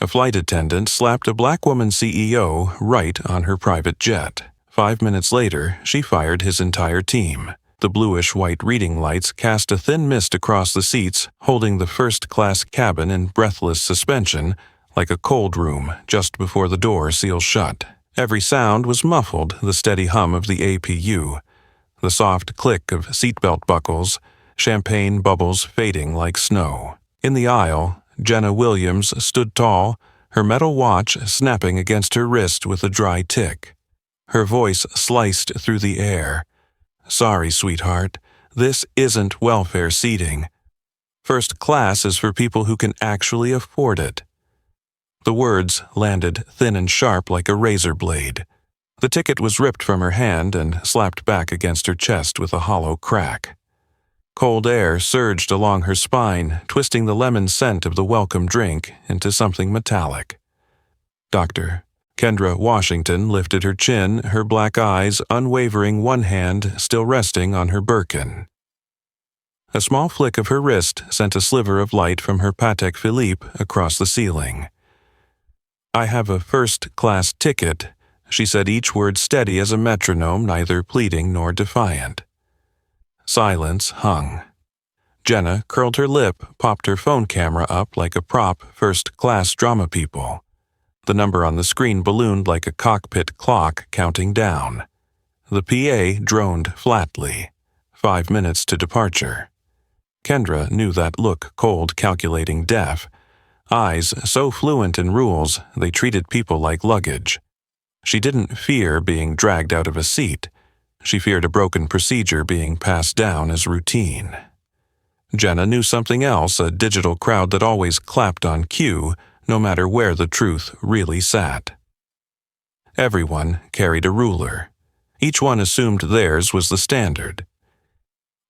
A flight attendant slapped a black woman CEO right on her private jet. 5 minutes later, she fired his entire team. The bluish-white reading lights cast a thin mist across the seats, holding the first-class cabin in breathless suspension, like a cold room just before the door seals shut. Every sound was muffled, the steady hum of the APU, the soft click of seatbelt buckles, champagne bubbles fading like snow. In the aisle, Jenna Williams stood tall, her metal watch snapping against her wrist with a dry tick. Her voice sliced through the air. "Sorry, sweetheart, this isn't welfare seating. First class is for people who can actually afford it." The words landed thin and sharp like a razor blade. The ticket was ripped from her hand and slapped back against her chest with a hollow crack. Cold air surged along her spine, twisting the lemon scent of the welcome drink into something metallic. Dr. Kendra Washington lifted her chin, her black eyes unwavering, one hand still resting on her Birkin. A small flick of her wrist sent a sliver of light from her Patek Philippe across the ceiling. "I have a first-class ticket," she said, each word steady as a metronome, neither pleading nor defiant. Silence hung. Jenna curled her lip, popped her phone camera up like a prop first-class drama people. The number on the screen ballooned like a cockpit clock counting down. The PA droned flatly. 5 minutes to departure. Kendra knew that look, cold, calculating, deaf. Eyes so fluent in rules, they treated people like luggage. She didn't fear being dragged out of a seat. She feared a broken procedure being passed down as routine. Jenna knew something else, a digital crowd that always clapped on cue, no matter where the truth really sat. Everyone carried a ruler. Each one assumed theirs was the standard.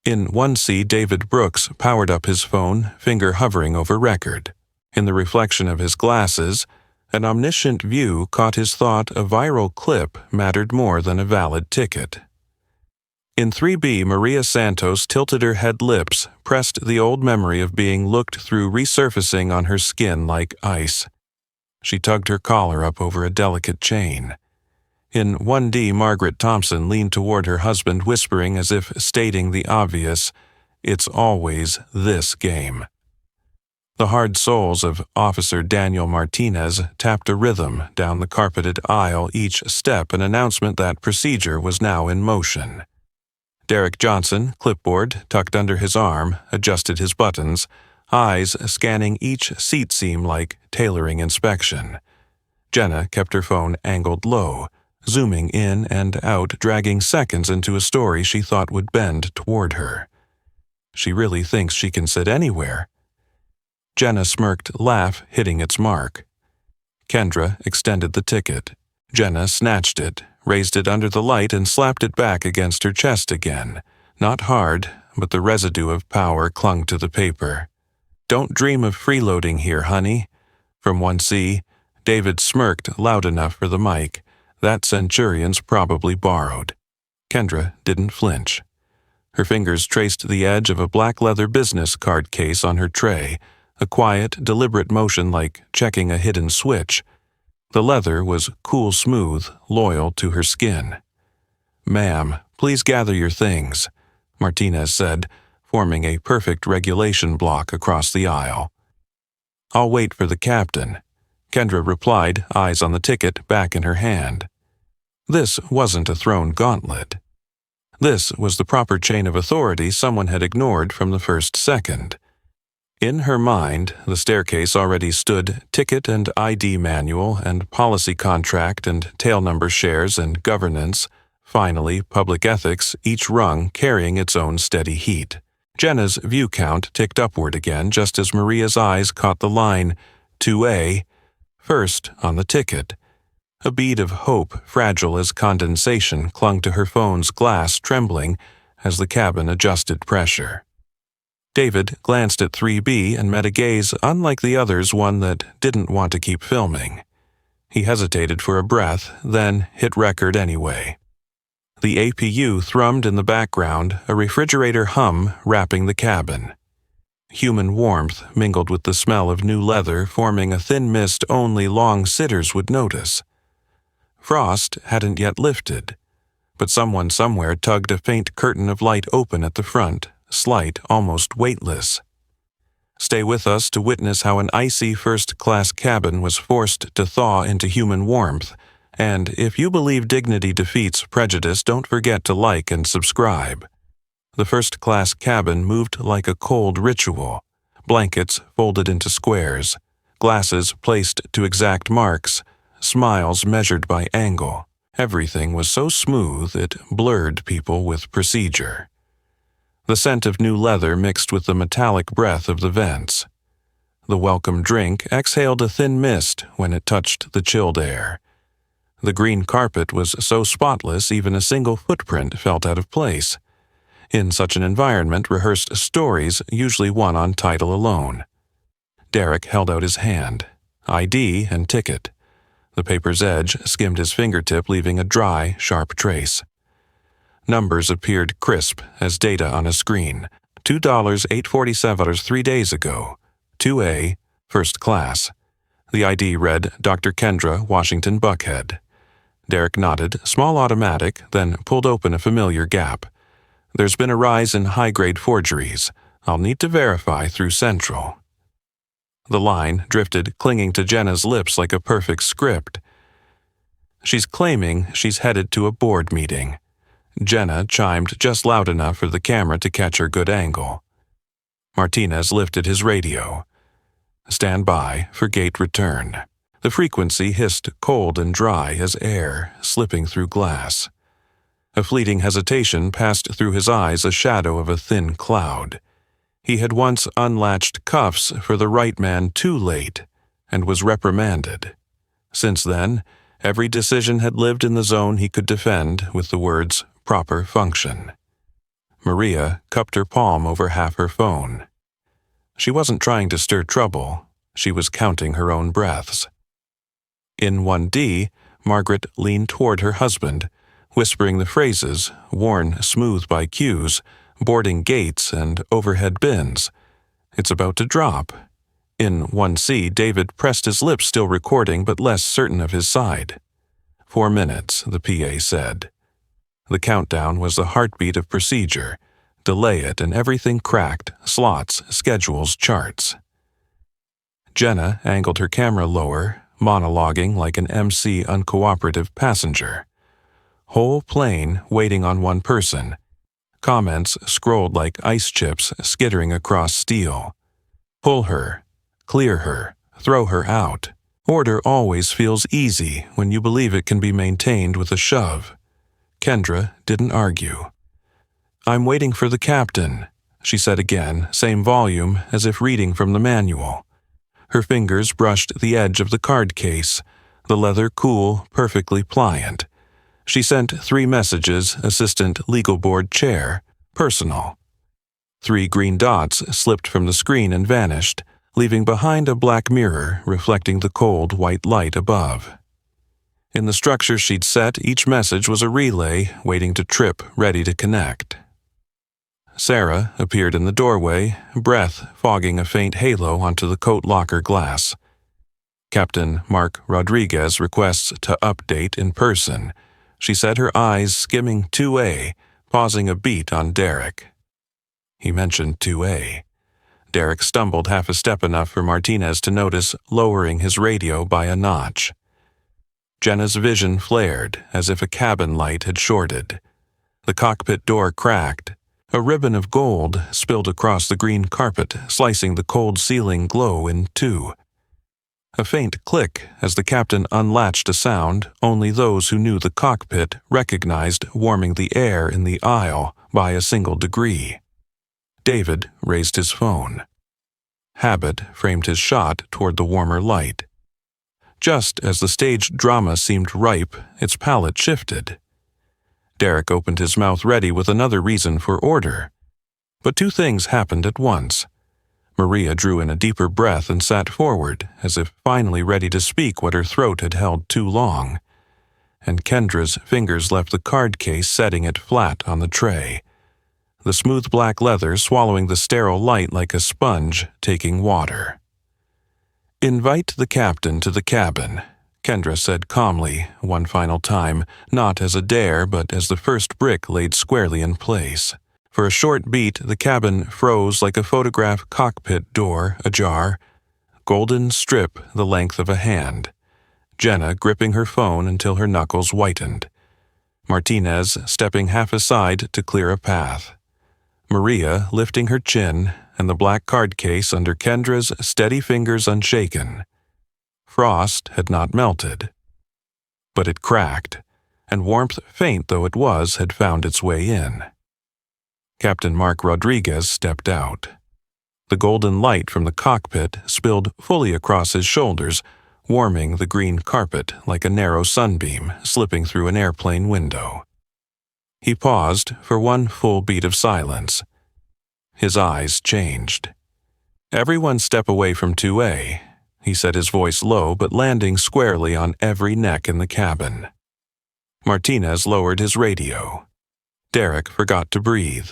In 1C, David Brooks powered up his phone, finger hovering over record. In the reflection of his glasses, an omniscient view caught his thought a viral clip mattered more than a valid ticket. In 3B, Maria Santos tilted her head lips, pressed the old memory of being looked through resurfacing on her skin like ice. She tugged her collar up over a delicate chain. In 1D, Margaret Thompson leaned toward her husband, whispering as if stating the obvious, "It's always this game." The hard soles of Officer Daniel Martinez tapped a rhythm down the carpeted aisle, each step an announcement that procedure was now in motion. Derek Johnson, clipboard tucked under his arm, adjusted his buttons, eyes scanning each seat seam like tailoring inspection. Jenna kept her phone angled low, zooming in and out, dragging seconds into a story she thought would bend toward her. She really thinks she can sit anywhere. Jenna smirked, laugh hitting its mark. Kendra extended the ticket. Jenna snatched it, raised it under the light, and slapped it back against her chest again. Not hard, but the residue of power clung to the paper. "Don't dream of freeloading here, honey." From 1C, David smirked loud enough for the mic. That Centurion's probably borrowed. Kendra didn't flinch. Her fingers traced the edge of a black leather business card case on her tray, a quiet, deliberate motion like checking a hidden switch. The leather was cool smooth, loyal to her skin. "Ma'am, please gather your things," Martinez said, forming a perfect regulation block across the aisle. "I'll wait for the captain," Kendra replied, eyes on the ticket back in her hand. This wasn't a thrown gauntlet. This was the proper chain of authority someone had ignored from the first second. In her mind, the staircase already stood ticket and ID manual and policy contract and tail number shares and governance, finally public ethics, each rung carrying its own steady heat. Jenna's view count ticked upward again just as Maria's eyes caught the line 2A, first on the ticket. A bead of hope, fragile as condensation, clung to her phone's glass, trembling as the cabin adjusted pressure. David glanced at 3B and met a gaze unlike the others, one that didn't want to keep filming. He hesitated for a breath, then hit record anyway. The APU thrummed in the background, a refrigerator hum wrapping the cabin. human warmth mingled with the smell of new leather, forming a thin mist only long sitters would notice. Frost hadn't yet lifted, but someone somewhere tugged a faint curtain of light open at the front, slight, almost weightless. Stay with us to witness how an icy first-class cabin was forced to thaw into human warmth, and if you believe dignity defeats prejudice, don't forget to like and subscribe. The first-class cabin moved like a cold ritual, blankets folded into squares, glasses placed to exact marks, smiles measured by angle. Everything was so smooth it blurred people with procedure. The scent of new leather mixed with the metallic breath of the vents. The welcome drink exhaled a thin mist when it touched the chilled air. The green carpet was so spotless even a single footprint felt out of place. In such an environment, rehearsed stories usually won on title alone. Derek held out his hand. ID and ticket. The paper's edge skimmed his fingertip, leaving a dry, sharp trace. Numbers appeared crisp as data on a screen. $2.847 3 days ago. 2A, first class. The ID read Dr. Kendra, Washington Buckhead. Derek nodded, small automatic, then pulled open a familiar gap. There's been a rise in high-grade forgeries. I'll need to verify through Central. The line drifted, clinging to Jenna's lips like a perfect script. She's claiming she's headed to a board meeting. Jenna chimed just loud enough for the camera to catch her good angle. Martinez lifted his radio. Stand by for gate return. The frequency hissed cold and dry as air slipping through glass. A fleeting hesitation passed through his eyes, a shadow of a thin cloud. He had once unlatched cuffs for the right man too late, and was reprimanded. Since then, every decision had lived in the zone he could defend with the words, proper function. Maria cupped her palm over half her phone. She wasn't trying to stir trouble. She was counting her own breaths. In 1D, Margaret leaned toward her husband, whispering the phrases, worn smooth by cues, boarding gates and overhead bins. It's about to drop. In 1C, David pressed his lips, still recording but less certain of his side. 4 minutes, the PA said. The countdown was the heartbeat of procedure. Delay it and everything cracked, slots, schedules, charts. Jenna angled her camera lower, monologuing like an MC uncooperative passenger. Whole plane waiting on one person. Comments scrolled like ice chips skittering across steel. Pull her, clear her, throw her out. Order always feels easy when you believe it can be maintained with a shove. Kendra didn't argue. I'm waiting for the captain, she said again, same volume as if reading from the manual. Her fingers brushed the edge of the card case, the leather cool, perfectly pliant. She sent 3 messages, assistant legal board chair, personal. 3 green dots slipped from the screen and vanished, leaving behind a black mirror reflecting the cold white light above. In the structure she'd set, each message was a relay waiting to trip, ready to connect. Sarah appeared in the doorway, breath fogging a faint halo onto the coat locker glass. Captain Mark Rodriguez requests to update in person. She said, her eyes skimming 2A, pausing a beat on Derek. He mentioned 2A. Derek stumbled half a step, enough for Martinez to notice, lowering his radio by a notch. Jenna's vision flared, as if a cabin light had shorted. The cockpit door cracked. A ribbon of gold spilled across the green carpet, slicing the cold ceiling glow in 2. A faint click as the captain unlatched a sound only those who knew the cockpit recognized, warming the air in the aisle by a single degree. David raised his phone. Habit framed his shot toward the warmer light. Just as the stage drama seemed ripe, its palette shifted. Derek opened his mouth, ready with another reason for order. But 2 things happened at once. Maria drew in a deeper breath and sat forward, as if finally ready to speak what her throat had held too long. And Kendra's fingers left the card case, setting it flat on the tray. the smooth black leather swallowing the sterile light like a sponge taking water. "Invite the captain to the cabin," Kendra said calmly, one final time, not as a dare but as the first brick laid squarely in place. For a short beat, the cabin froze like a photograph cockpit door ajar, golden strip the length of a hand, Jenna gripping her phone until her knuckles whitened, Martinez stepping half aside to clear a path, Maria lifting her chin and the black card case under Kendra's steady fingers unshaken. Frost had not melted, but it cracked, and warmth, faint though it was, had found its way in. Captain Mark Rodriguez stepped out. The golden light from the cockpit spilled fully across his shoulders, warming the green carpet like a narrow sunbeam slipping through an airplane window. He paused for one full beat of silence. His eyes changed. "Everyone step away from 2A, he said, his voice low but landing squarely on every neck in the cabin. Martinez lowered his radio. Derek forgot to breathe.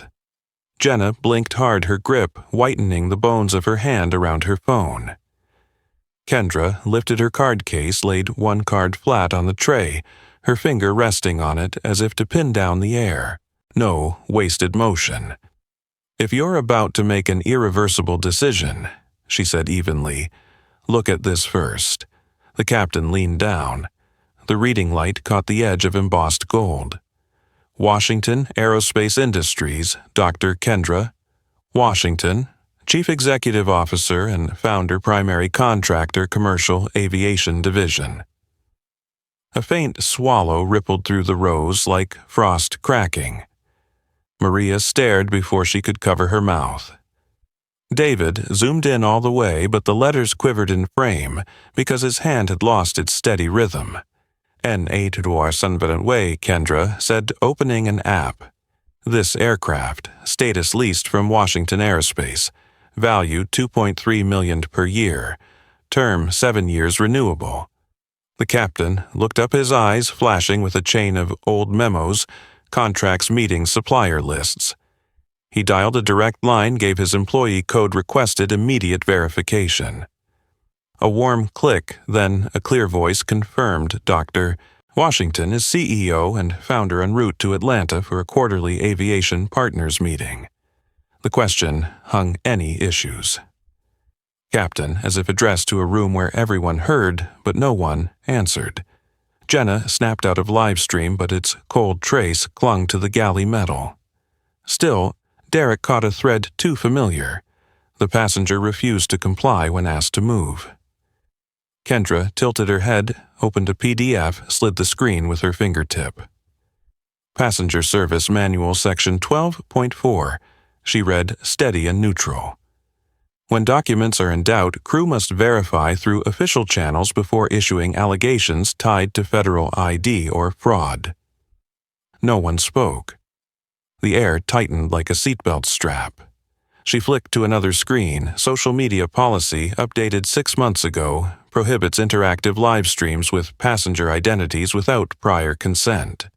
Jenna blinked hard, her grip whitening the bones of her hand around her phone. Kendra lifted her card case, laid one card flat on the tray, her finger resting on it as if to pin down the air. No wasted motion. "If you're about to make an irreversible decision," she said evenly, "look at this first." The captain leaned down. The reading light caught the edge of embossed gold. "Washington Aerospace Industries, Dr. Kendra. Washington, Chief Executive Officer and Founder, Primary Contractor, Commercial Aviation Division." A faint swallow rippled through the rows like frost cracking. Maria stared before she could cover her mouth. David zoomed in all the way, but the letters quivered in frame because his hand had lost its steady rhythm. "N8 Sanvaranway," Kendra said, opening an app. "This aircraft, status leased from Washington Aerospace, value $2.3 million per year, term 7 years renewable." The captain looked up, his eyes flashing with a chain of old memos, contracts, meetings, supplier lists. He dialed a direct line, gave his employee code, requested immediate verification. A warm click, then a clear voice confirmed Dr. Washington is CEO and founder en route to Atlanta for a quarterly aviation partners meeting. The question hung any issues. Captain, as if addressed to a room where everyone heard but no one answered. Jenna snapped out of livestream, but its cold trace clung to the galley metal. Still, Derek caught a thread too familiar. The passenger refused to comply when asked to move. Kendra tilted her head, opened a PDF, slid the screen with her fingertip. "Passenger Service Manual Section 12.4. She read, steady and neutral. "When documents are in doubt, crew must verify through official channels before issuing allegations tied to federal ID or fraud." No one spoke. The air tightened like a seatbelt strap. She flicked to another screen. Social media policy, updated 6 months ago, prohibits interactive live streams with passenger identities without prior consent.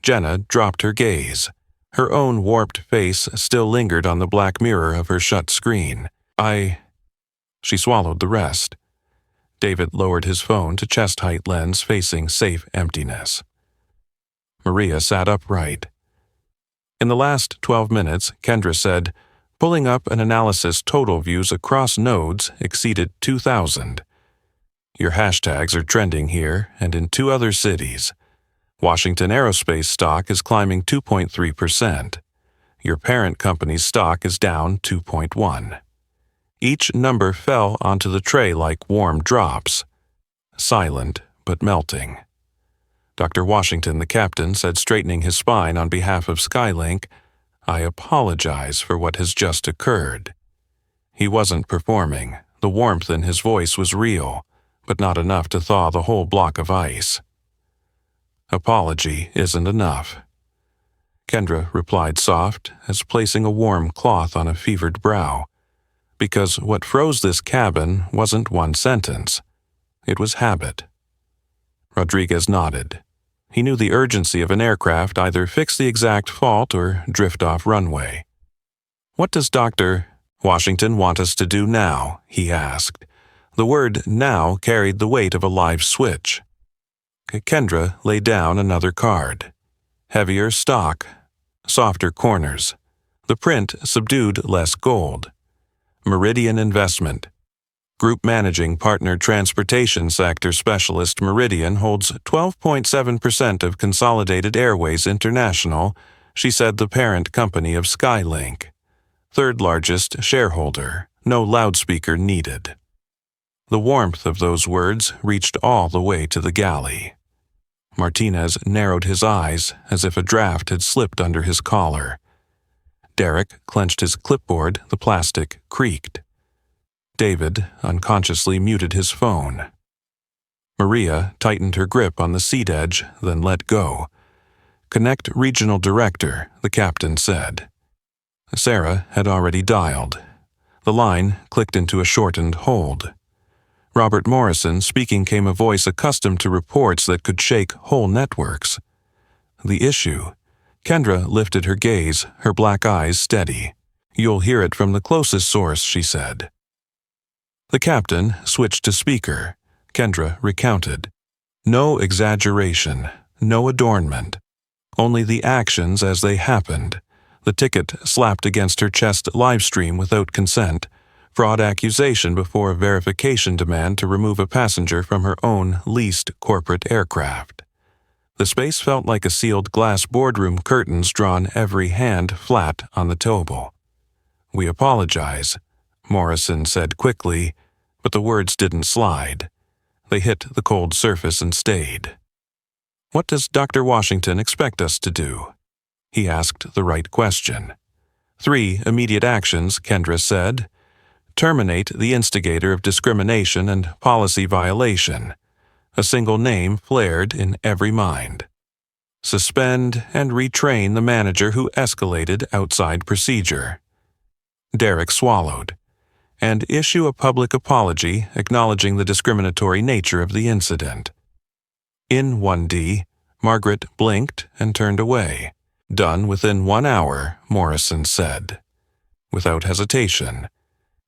Jenna dropped her gaze. Her own warped face still lingered on the black mirror of her shut screen. She swallowed the rest. David lowered his phone to chest-height lens facing safe emptiness. Maria sat upright. In the last 12 minutes, Kendra said, pulling up an analysis, total views across nodes exceeded 2,000. Your hashtags are trending here and in 2 other cities. Washington Aerospace stock is climbing 2.3%. Your parent company's stock is down 2.1%. Each number fell onto the tray like warm drops, silent but melting. Dr. Washington, the captain, said, straightening his spine on behalf of Skylink, "I apologize for what has just occurred." He wasn't performing. The warmth in his voice was real, but not enough to thaw the whole block of ice. "Apology isn't enough," Kendra replied, soft as placing a warm cloth on a fevered brow. Because what froze this cabin wasn't one sentence. It was habit. Rodriguez nodded. He knew the urgency of an aircraft: either fix the exact fault or drift off runway. "What does Dr. Washington want us to do now?" he asked. The word "now" carried the weight of a live switch. Kendra laid down another card. Heavier stock, softer corners. The print subdued less gold. Meridian Investment. Group Managing Partner Transportation Sector Specialist Meridian holds 12.7% of Consolidated Airways International, she said, the parent company of Skylink. Third largest shareholder. No loudspeaker needed. The warmth of those words reached all the way to the galley. Martinez narrowed his eyes as if a draft had slipped under his collar. Derek clenched his clipboard. The plastic creaked. David unconsciously muted his phone. Maria tightened her grip on the seat edge, then let go. "Connect Regional Director," the captain said. Sarah had already dialed. The line clicked into a shortened hold. Robert Morrison speaking came a voice accustomed to reports that could shake whole networks. "The issue?" Kendra lifted her gaze, her black eyes steady. "You'll hear it from the closest source," she said. The captain switched to speaker. Kendra recounted. No exaggeration, no adornment. Only the actions as they happened. The ticket slapped against her chest livestream without consent. Fraud accusation before a verification demand to remove a passenger from her own leased corporate aircraft. The space felt like a sealed glass boardroom, curtains drawn every hand flat on the table. "We apologize," Morrison said quickly, but the words didn't slide. They hit the cold surface and stayed. "What does Dr. Washington expect us to do?" He asked the right question. 3 immediate actions, Kendra said. Terminate the instigator of discrimination and policy violation. A single name flared in every mind. Suspend and retrain the manager who escalated outside procedure. Derek swallowed. And issue a public apology acknowledging the discriminatory nature of the incident. In 1D, Margaret blinked and turned away. Done within 1 hour, Morrison said. Without hesitation.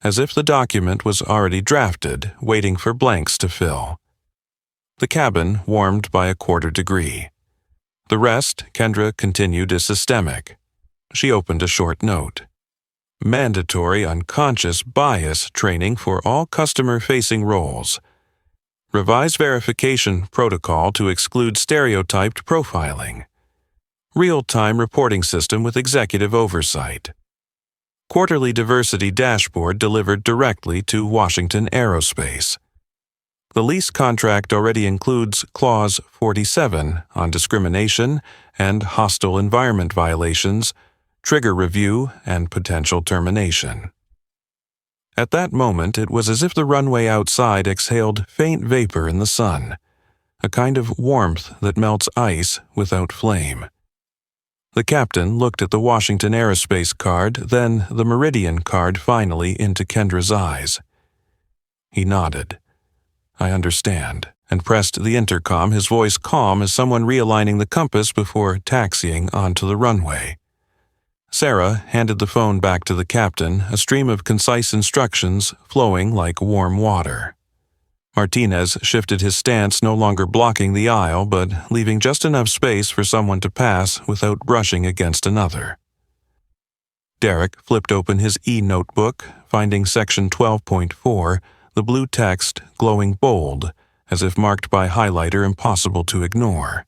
As if the document was already drafted, waiting for blanks to fill. The cabin warmed by a 1/4 degree. The rest, Kendra continued, is systemic. She opened a short note. Mandatory unconscious bias training for all customer-facing roles. Revised verification protocol to exclude stereotyped profiling. Real-time reporting system with executive oversight. Quarterly diversity dashboard delivered directly to Washington Aerospace. The lease contract already includes Clause 47 on discrimination and hostile environment violations, trigger review, and potential termination. At that moment, it was as if the runway outside exhaled faint vapor in the sun, a kind of warmth that melts ice without flame. The captain looked at the Washington Aerospace card, then the Meridian card finally into Kendra's eyes. He nodded. "I understand," and pressed the intercom, his voice calm as someone realigning the compass before taxiing onto the runway. Sarah handed the phone back to the captain, a stream of concise instructions flowing like warm water. Martinez shifted his stance, no longer blocking the aisle, but leaving just enough space for someone to pass without brushing against another. Derek flipped open his e-notebook, finding section 12.4, the blue text glowing bold, as if marked by highlighter impossible to ignore.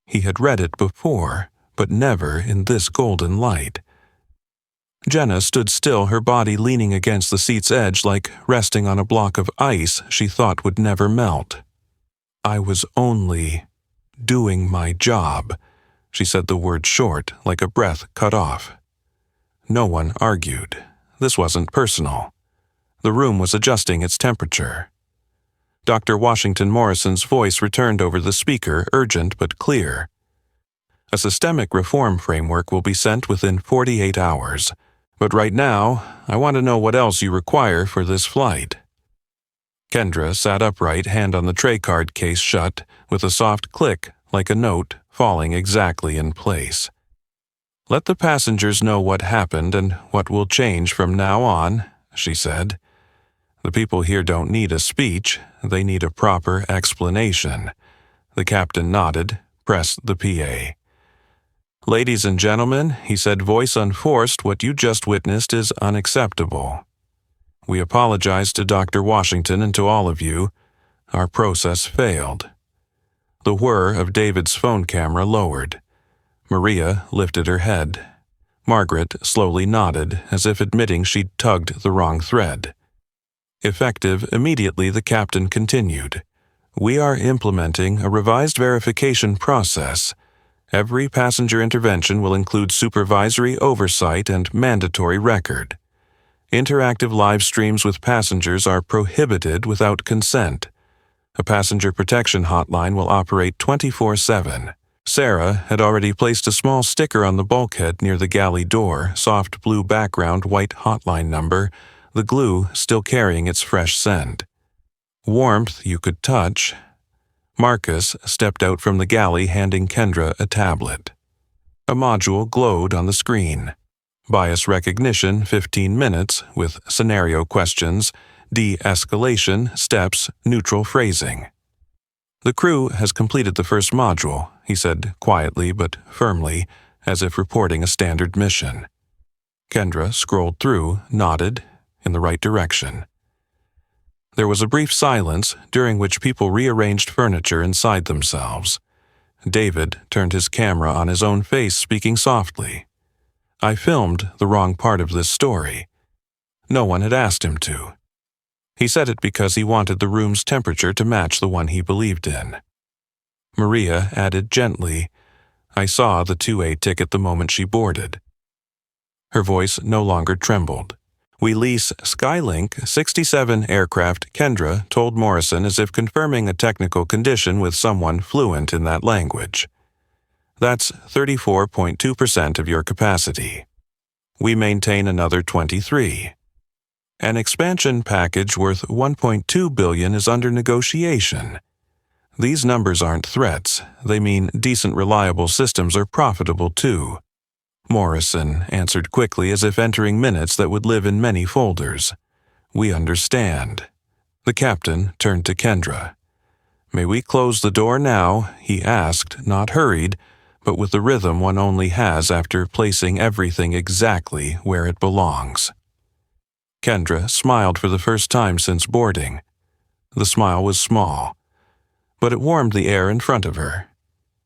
He had read it before, but never in this golden light. Jenna stood still, her body leaning against the seat's edge like resting on a block of ice she thought would never melt. "I was only doing my job," she said the word short, like a breath cut off. No one argued. This wasn't personal. The room was adjusting its temperature. Dr. Washington Morrison's voice returned over the speaker, urgent but clear. "A systemic reform framework will be sent within 48 hours. But right now, I want to know what else you require for this flight." Kendra sat upright, hand on the tray card case shut, with a soft click like a note falling exactly in place. "Let the passengers know what happened and what will change from now on," she said. "The people here don't need a speech, they need a proper explanation." The captain nodded, pressed the PA. "Ladies and gentlemen," he said, voice unforced, "what you just witnessed is unacceptable. We apologize to Dr. Washington and to all of you. Our process failed." The whir of David's phone camera lowered. Maria lifted her head. Margaret slowly nodded, as if admitting she'd tugged the wrong thread. Effective immediately, the captain continued. "We are implementing a revised verification process. Every passenger intervention will include supervisory oversight and mandatory record. Interactive live streams with passengers are prohibited without consent. A passenger protection hotline will operate 24/7. Sarah had already placed a small sticker on the bulkhead near the galley door, soft blue background, white hotline number, the glue still carrying its fresh scent. Warmth you could touch. Marcus stepped out from the galley, handing Kendra a tablet. A module glowed on the screen. Bias recognition, 15 minutes, with scenario questions, de-escalation, steps, neutral phrasing. "The crew has completed the first module," he said quietly but firmly, as if reporting a standard mission. Kendra scrolled through, nodded, in the right direction. There was a brief silence, during which people rearranged furniture inside themselves. David turned his camera on his own face, speaking softly. "I filmed the wrong part of this story." No one had asked him to. He said it because he wanted the room's temperature to match the one he believed in. Maria added gently, "I saw the 2A ticket the moment she boarded." Her voice no longer trembled. "We lease Skylink 67 aircraft," Kendra told Morrison, as if confirming a technical condition with someone fluent in that language. "That's 34.2% of your capacity. We maintain another 23. An expansion package worth $1.2 billion is under negotiation. These numbers aren't threats. They mean decent, reliable systems are profitable too." Morrison answered quickly, as if entering minutes that would live in many folders. "We understand." The captain turned to Kendra. "May we close the door now?" he asked, not hurried, but with the rhythm one only has after placing everything exactly where it belongs. Kendra smiled for the first time since boarding. The smile was small, but it warmed the air in front of her.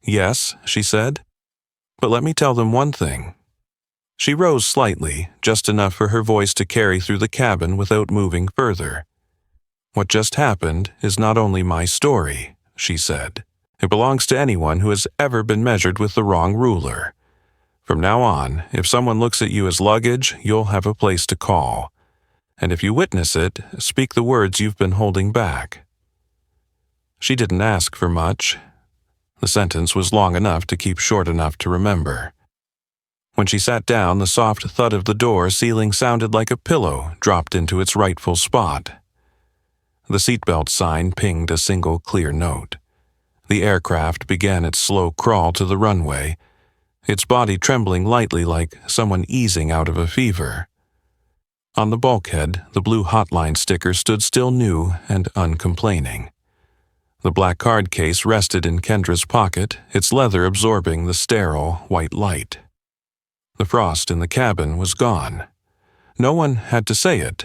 "Yes," she said. "But let me tell them one thing." She rose slightly, just enough for her voice to carry through the cabin without moving further. "What just happened is not only my story," she said. "It belongs to anyone who has ever been measured with the wrong ruler. From now on, if someone looks at you as luggage, you'll have a place to call. And if you witness it, speak the words you've been holding back." She didn't ask for much. The sentence was long enough to keep short enough to remember. When she sat down, the soft thud of the door sealing sounded like a pillow dropped into its rightful spot. The seatbelt sign pinged a single clear note. The aircraft began its slow crawl to the runway, its body trembling lightly like someone easing out of a fever. On the bulkhead, the blue hotline sticker stood still, new and uncomplaining. The black card case rested in Kendra's pocket, its leather absorbing the sterile white light. The frost in the cabin was gone. No one had to say it.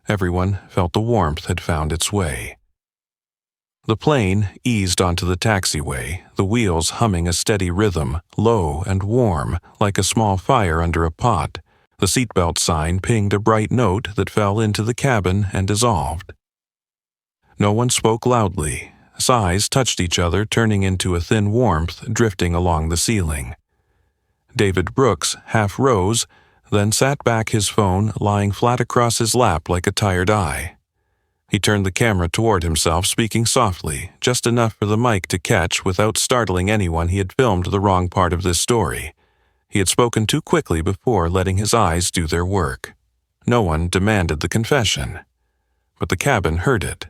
Everyone felt the warmth had found its way. The plane eased onto the taxiway, the wheels humming a steady rhythm, low and warm, like a small fire under a pot. The seatbelt sign pinged a bright note that fell into the cabin and dissolved. No one spoke loudly. Sighs touched each other, turning into a thin warmth drifting along the ceiling. David Brooks half rose, then sat back, his phone lying flat across his lap like a tired eye. He turned the camera toward himself, speaking softly, just enough for the mic to catch without startling anyone he had filmed the wrong part of this story. He had spoken too quickly before, letting his eyes do their work. No one demanded the confession, but the cabin heard it.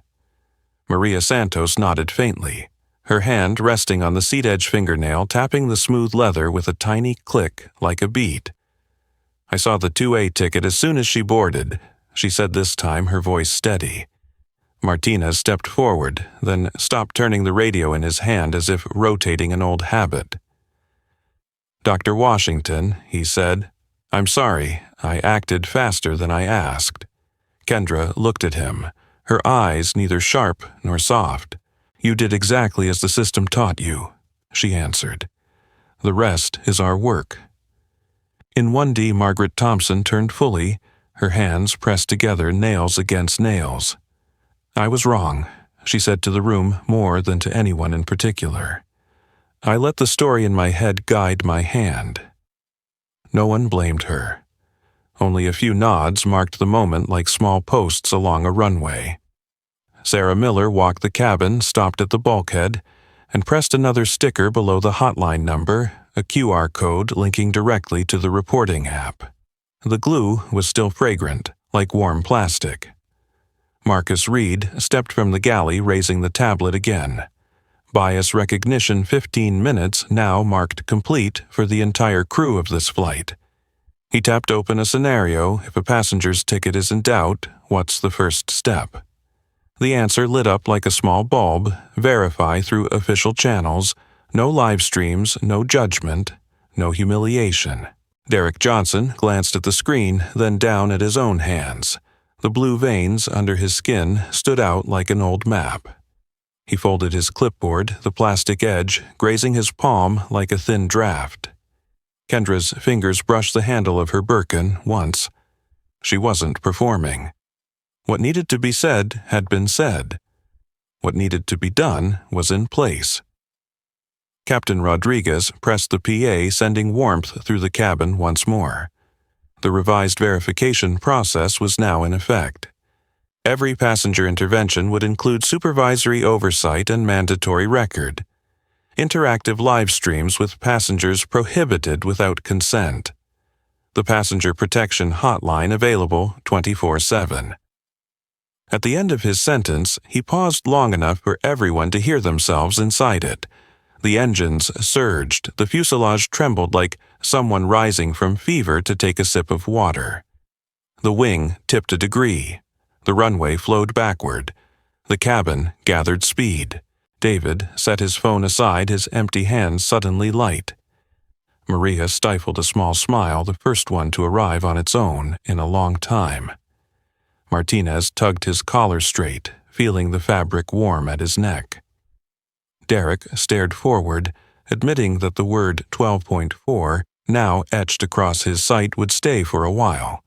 Maria Santos nodded faintly. her hand resting on the seat edge fingernail, tapping the smooth leather with a tiny click like a beat. "I saw the 2A ticket as soon as she boarded," she said, this time her voice steady. Martinez stepped forward, then stopped, turning the radio in his hand as if rotating an old habit. "Dr. Washington," he said, "I'm sorry, I acted faster than I asked." Kendra looked at him, her eyes neither sharp nor soft. "You did exactly as the system taught you," she answered. "The rest is our work." In 1D, Margaret Thompson turned fully, her hands pressed together, nails against nails. "I was wrong," she said to the room more than to anyone in particular. "I let the story in my head guide my hand." No one blamed her. Only a few nods marked the moment like small posts along a runway. Sarah Miller walked the cabin, stopped at the bulkhead, and pressed another sticker below the hotline number, a QR code linking directly to the reporting app. The glue was still fragrant, like warm plastic. Marcus Reed stepped from the galley, raising the tablet again. Bias recognition 15 minutes now marked complete for the entire crew of this flight. He tapped open a scenario. If a passenger's ticket is in doubt, what's the first step? The answer lit up like a small bulb. Verify through official channels. No live streams, no judgment, no humiliation. Derek Johnson glanced at the screen, then down at his own hands. The blue veins under his skin stood out like an old map. He folded his clipboard, the plastic edge grazing his palm like a thin draft. Kendra's fingers brushed the handle of her Birkin once. She wasn't performing. What needed to be said had been said. What needed to be done was in place. Captain Rodriguez pressed the PA, sending warmth through the cabin once more. The revised verification process was now in effect. Every passenger intervention would include supervisory oversight and mandatory record. Interactive live streams with passengers prohibited without consent. The passenger protection hotline available 24/7. At the end of his sentence, he paused long enough for everyone to hear themselves inside it. The engines surged, the fuselage trembled like someone rising from fever to take a sip of water. The wing tipped a degree. The runway flowed backward. The cabin gathered speed. David set his phone aside, his empty hands suddenly light. Maria stifled a small smile, the first one to arrive on its own in a long time. Martinez tugged his collar straight, feeling the fabric warm at his neck. Derek stared forward, admitting that the word 12.4, now etched across his sight, would stay for a while.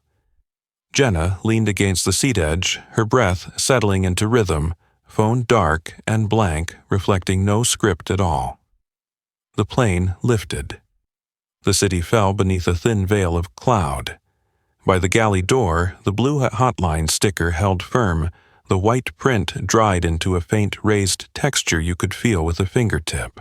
Jenna leaned against the seat edge, her breath settling into rhythm, phone dark and blank, reflecting no script at all. The plane lifted. The city fell beneath a thin veil of cloud. By the galley door, the blue hotline sticker held firm, the white print dried into a faint raised texture you could feel with a fingertip.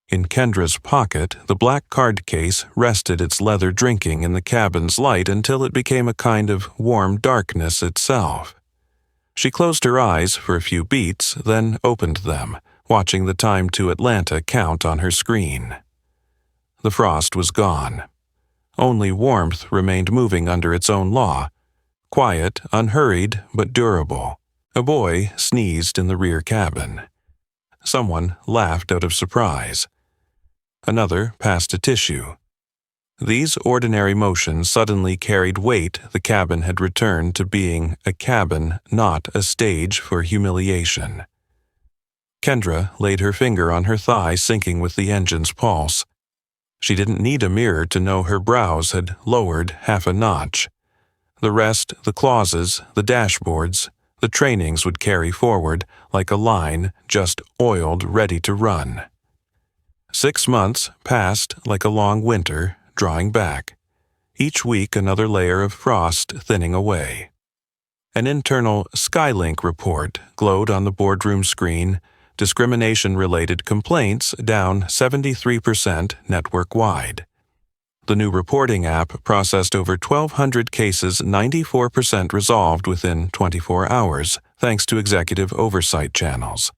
In Kendra's pocket, the black card case rested its leather drinking in the cabin's light until it became a kind of warm darkness itself. She closed her eyes for a few beats, then opened them, watching the time to Atlanta count on her screen. The frost was gone. Only warmth remained moving under its own law. Quiet, unhurried, but durable. A boy sneezed in the rear cabin. Someone laughed out of surprise. Another passed a tissue. These ordinary motions suddenly carried weight. The cabin had returned to being a cabin, not a stage for humiliation. Kendra laid her finger on her thigh, syncing with the engine's pulse. She didn't need a mirror to know her brows had lowered half a notch. The rest, the clauses, the dashboards, the trainings would carry forward like a line just oiled, ready to run. 6 months passed like a long winter, drawing back. Each week another layer of frost thinning away. An internal Skylink report glowed on the boardroom screen. Discrimination-related complaints down 73% network-wide. The new reporting app processed over 1,200 cases, 94% resolved within 24 hours, thanks to executive oversight channels.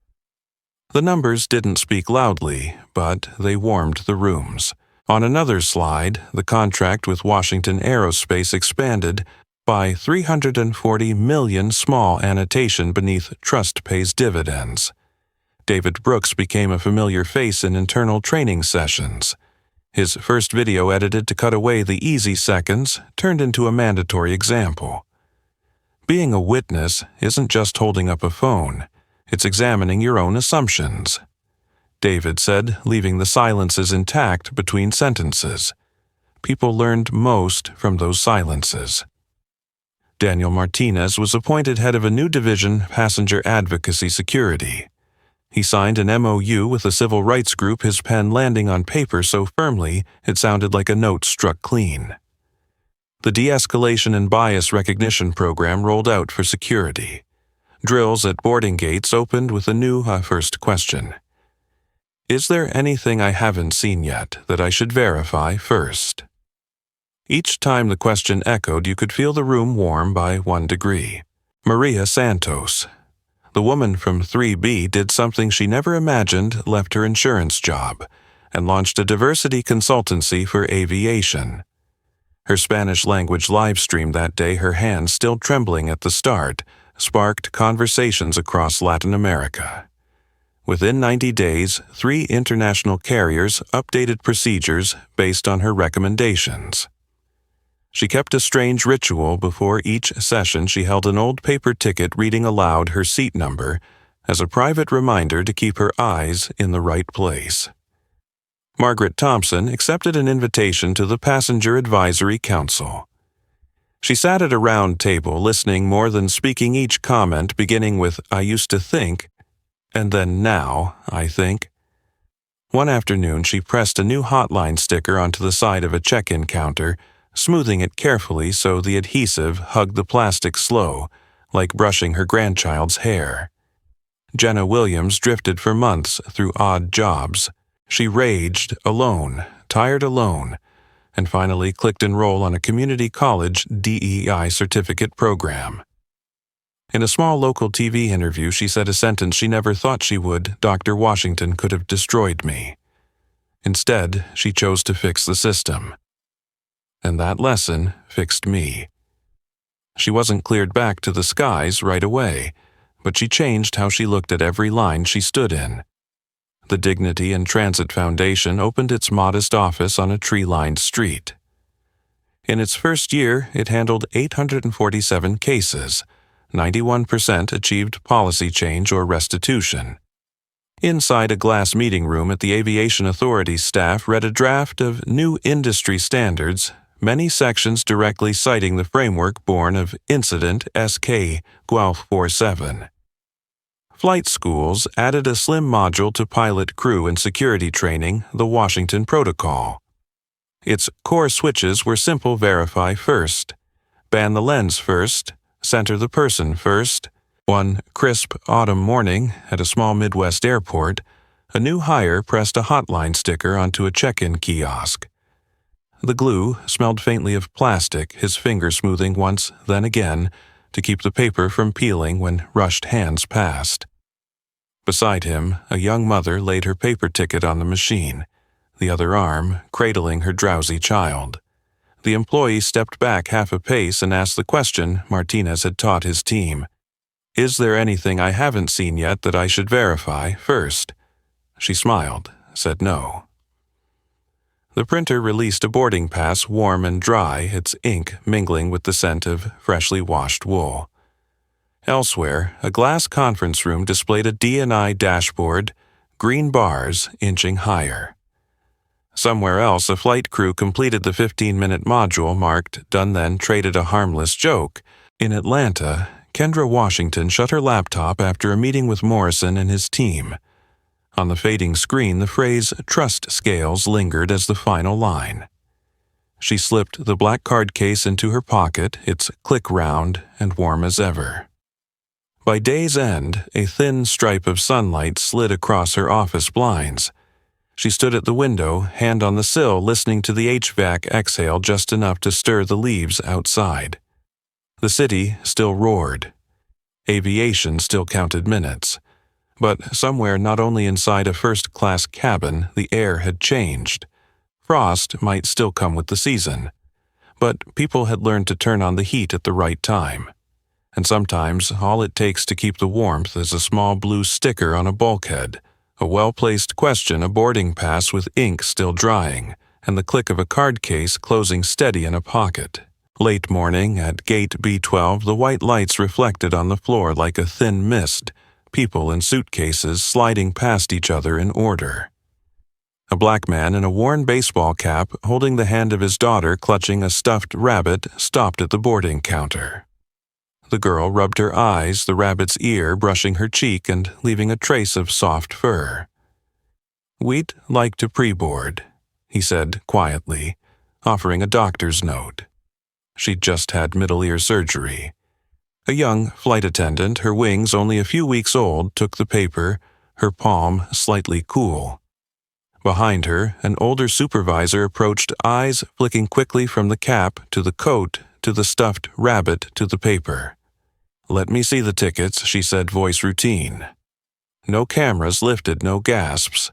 The numbers didn't speak loudly, but they warmed the rooms. On another slide, the contract with Washington Aerospace expanded by 340 million, small annotation beneath trust pays dividends. David Brooks became a familiar face in internal training sessions. His first video edited to cut away the easy seconds turned into a mandatory example. Being a witness isn't just holding up a phone, it's examining your own assumptions, David said, leaving the silences intact between sentences. People learned most from those silences. Daniel Martinez was appointed head of a new division, Passenger Advocacy Security. He signed an MOU with a civil rights group, his pen landing on paper so firmly it sounded like a note struck clean. The de-escalation and bias recognition program rolled out for security. Drills at boarding gates opened with a new first question. Is there anything I haven't seen yet that I should verify first? Each time the question echoed, you could feel the room warm by 1 degree. Maria Santos, the woman from 3B, did something she never imagined, left her insurance job, and launched a diversity consultancy for aviation. Her Spanish-language live stream that day, her hands still trembling at the start, sparked conversations across Latin America. Within 90 days, 3 international carriers updated procedures based on her recommendations. She kept a strange ritual. Before each session, she held an old paper ticket reading aloud her seat number as a private reminder to keep her eyes in the right place. Margaret Thompson accepted an invitation to the Passenger Advisory Council. She sat at a round table, listening more than speaking, each comment beginning with, "I used to think," and then, "Now, I think." One afternoon, she pressed a new hotline sticker onto the side of a check-in counter, smoothing it carefully so the adhesive hugged the plastic slow, like brushing her grandchild's hair. Jenna Williams drifted for months through odd jobs. She raged alone, tired alone, and finally clicked enroll on a community college DEI certificate program. In a small local TV interview, she said a sentence she never thought she would: "Dr. Washington could have destroyed me." Instead, she chose to fix the system. And that lesson fixed me. She wasn't cleared back to the skies right away, but she changed how she looked at every line she stood in. The Dignity and Transit Foundation opened its modest office on a tree-lined street. In its first year, it handled 847 cases. 91% achieved policy change or restitution. Inside a glass meeting room at the Aviation Authority's staff read a draft of new industry standards, many sections directly citing the framework born of Incident SK Guelph 47. Flight schools added a slim module to pilot crew and security training, the Washington Protocol. Its core switches were simple: verify first, ban the lens first, center the person first. One crisp autumn morning, at a small Midwest airport, a new hire pressed a hotline sticker onto a check-in kiosk. The glue smelled faintly of plastic, his finger smoothing once, then again, to keep the paper from peeling when rushed hands passed. Beside him, a young mother laid her paper ticket on the machine, the other arm cradling her drowsy child. The employee stepped back half a pace and asked the question Martinez had taught his team. "Is there anything I haven't seen yet that I should verify first?" She smiled, said no. The printer released a boarding pass, warm and dry, its ink mingling with the scent of freshly washed wool. Elsewhere, a glass conference room displayed a D&I dashboard, green bars inching higher. Somewhere else, a flight crew completed the 15-minute module marked "Done Then," traded a harmless joke. In Atlanta, Kendra Washington shut her laptop after a meeting with Morrison and his team. On the fading screen, the phrase "trust scales" lingered as the final line. She slipped the black card case into her pocket, its click round and warm as ever. By day's end, a thin stripe of sunlight slid across her office blinds. She stood at the window, hand on the sill, listening to the HVAC exhale just enough to stir the leaves outside. The city still roared. Aviation still counted minutes. But somewhere not only inside a first-class cabin, the air had changed. Frost might still come with the season, but people had learned to turn on the heat at the right time. And sometimes all it takes to keep the warmth is a small blue sticker on a bulkhead, a well-placed question, a boarding pass with ink still drying, and the click of a card case closing steady in a pocket. Late morning, at gate B12, the white lights reflected on the floor like a thin mist, people in suitcases sliding past each other in order. A black man in a worn baseball cap, holding the hand of his daughter clutching a stuffed rabbit, stopped at the boarding counter. The girl rubbed her eyes, the rabbit's ear brushing her cheek and leaving a trace of soft fur. "We'd like to pre-board," he said quietly, offering a doctor's note. She'd just had middle ear surgery. A young flight attendant, her wings only a few weeks old, took the paper, her palm slightly cool. Behind her, an older supervisor approached, eyes flicking quickly from the cap to the coat to the stuffed rabbit to the paper. "Let me see the tickets," she said, voice routine. No cameras lifted, no gasps,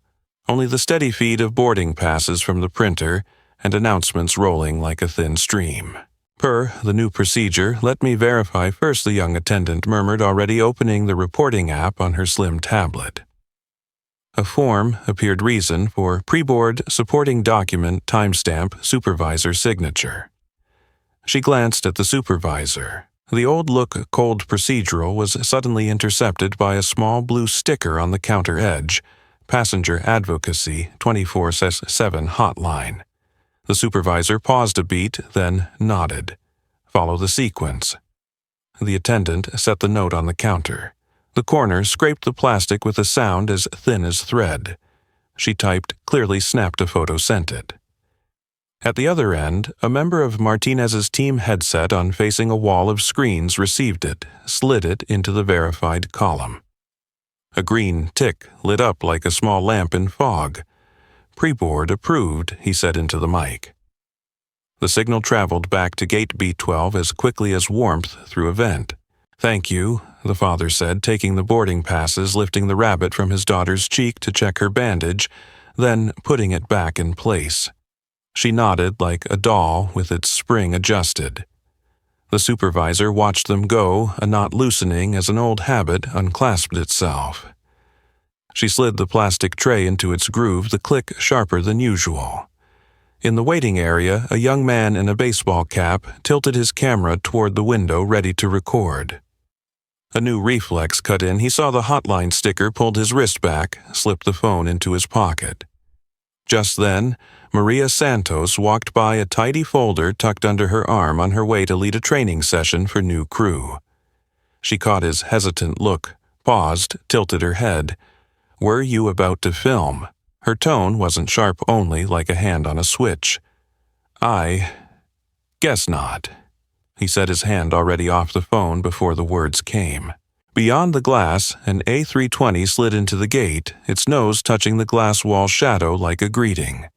only the steady feed of boarding passes from the printer and announcements rolling like a thin stream. "Per the new procedure, let me verify first," the young attendant murmured, already opening the reporting app on her slim tablet. A form appeared, reason for pre-board, supporting document, timestamp, supervisor signature. She glanced at the supervisor. The old look cold procedural was suddenly intercepted by a small blue sticker on the counter edge, Passenger Advocacy 24/7 Hotline. The supervisor paused a beat, then nodded. "Follow the sequence." The attendant set the note on the counter. The corner scraped the plastic with a sound as thin as thread. She typed, clearly snapped a photo, sent it. At the other end, a member of Martinez's team headset on facing a wall of screens received it, slid it into the verified column. A green tick lit up like a small lamp in fog. "Pre-board approved," he said into the mic. The signal traveled back to gate B12 as quickly as warmth through a vent. "Thank you," the father said, taking the boarding passes, lifting the rabbit from his daughter's cheek to check her bandage, then putting it back in place. She nodded like a doll with its spring adjusted. The supervisor watched them go, a knot loosening as an old habit unclasped itself. She slid the plastic tray into its groove, the click sharper than usual. In the waiting area, a young man in a baseball cap tilted his camera toward the window, ready to record. A new reflex cut in. He saw the hotline sticker, pulled his wrist back, slipped the phone into his pocket. Just then, Maria Santos walked by, a tidy folder tucked under her arm, on her way to lead a training session for new crew. She caught his hesitant look, paused, tilted her head. "Were you about to film?" Her tone wasn't sharp, only like a hand on a switch. "I guess not." He set his hand already off the phone before the words came. Beyond the glass, an A320 slid into the gate, its nose touching the glass wall shadow like a greeting.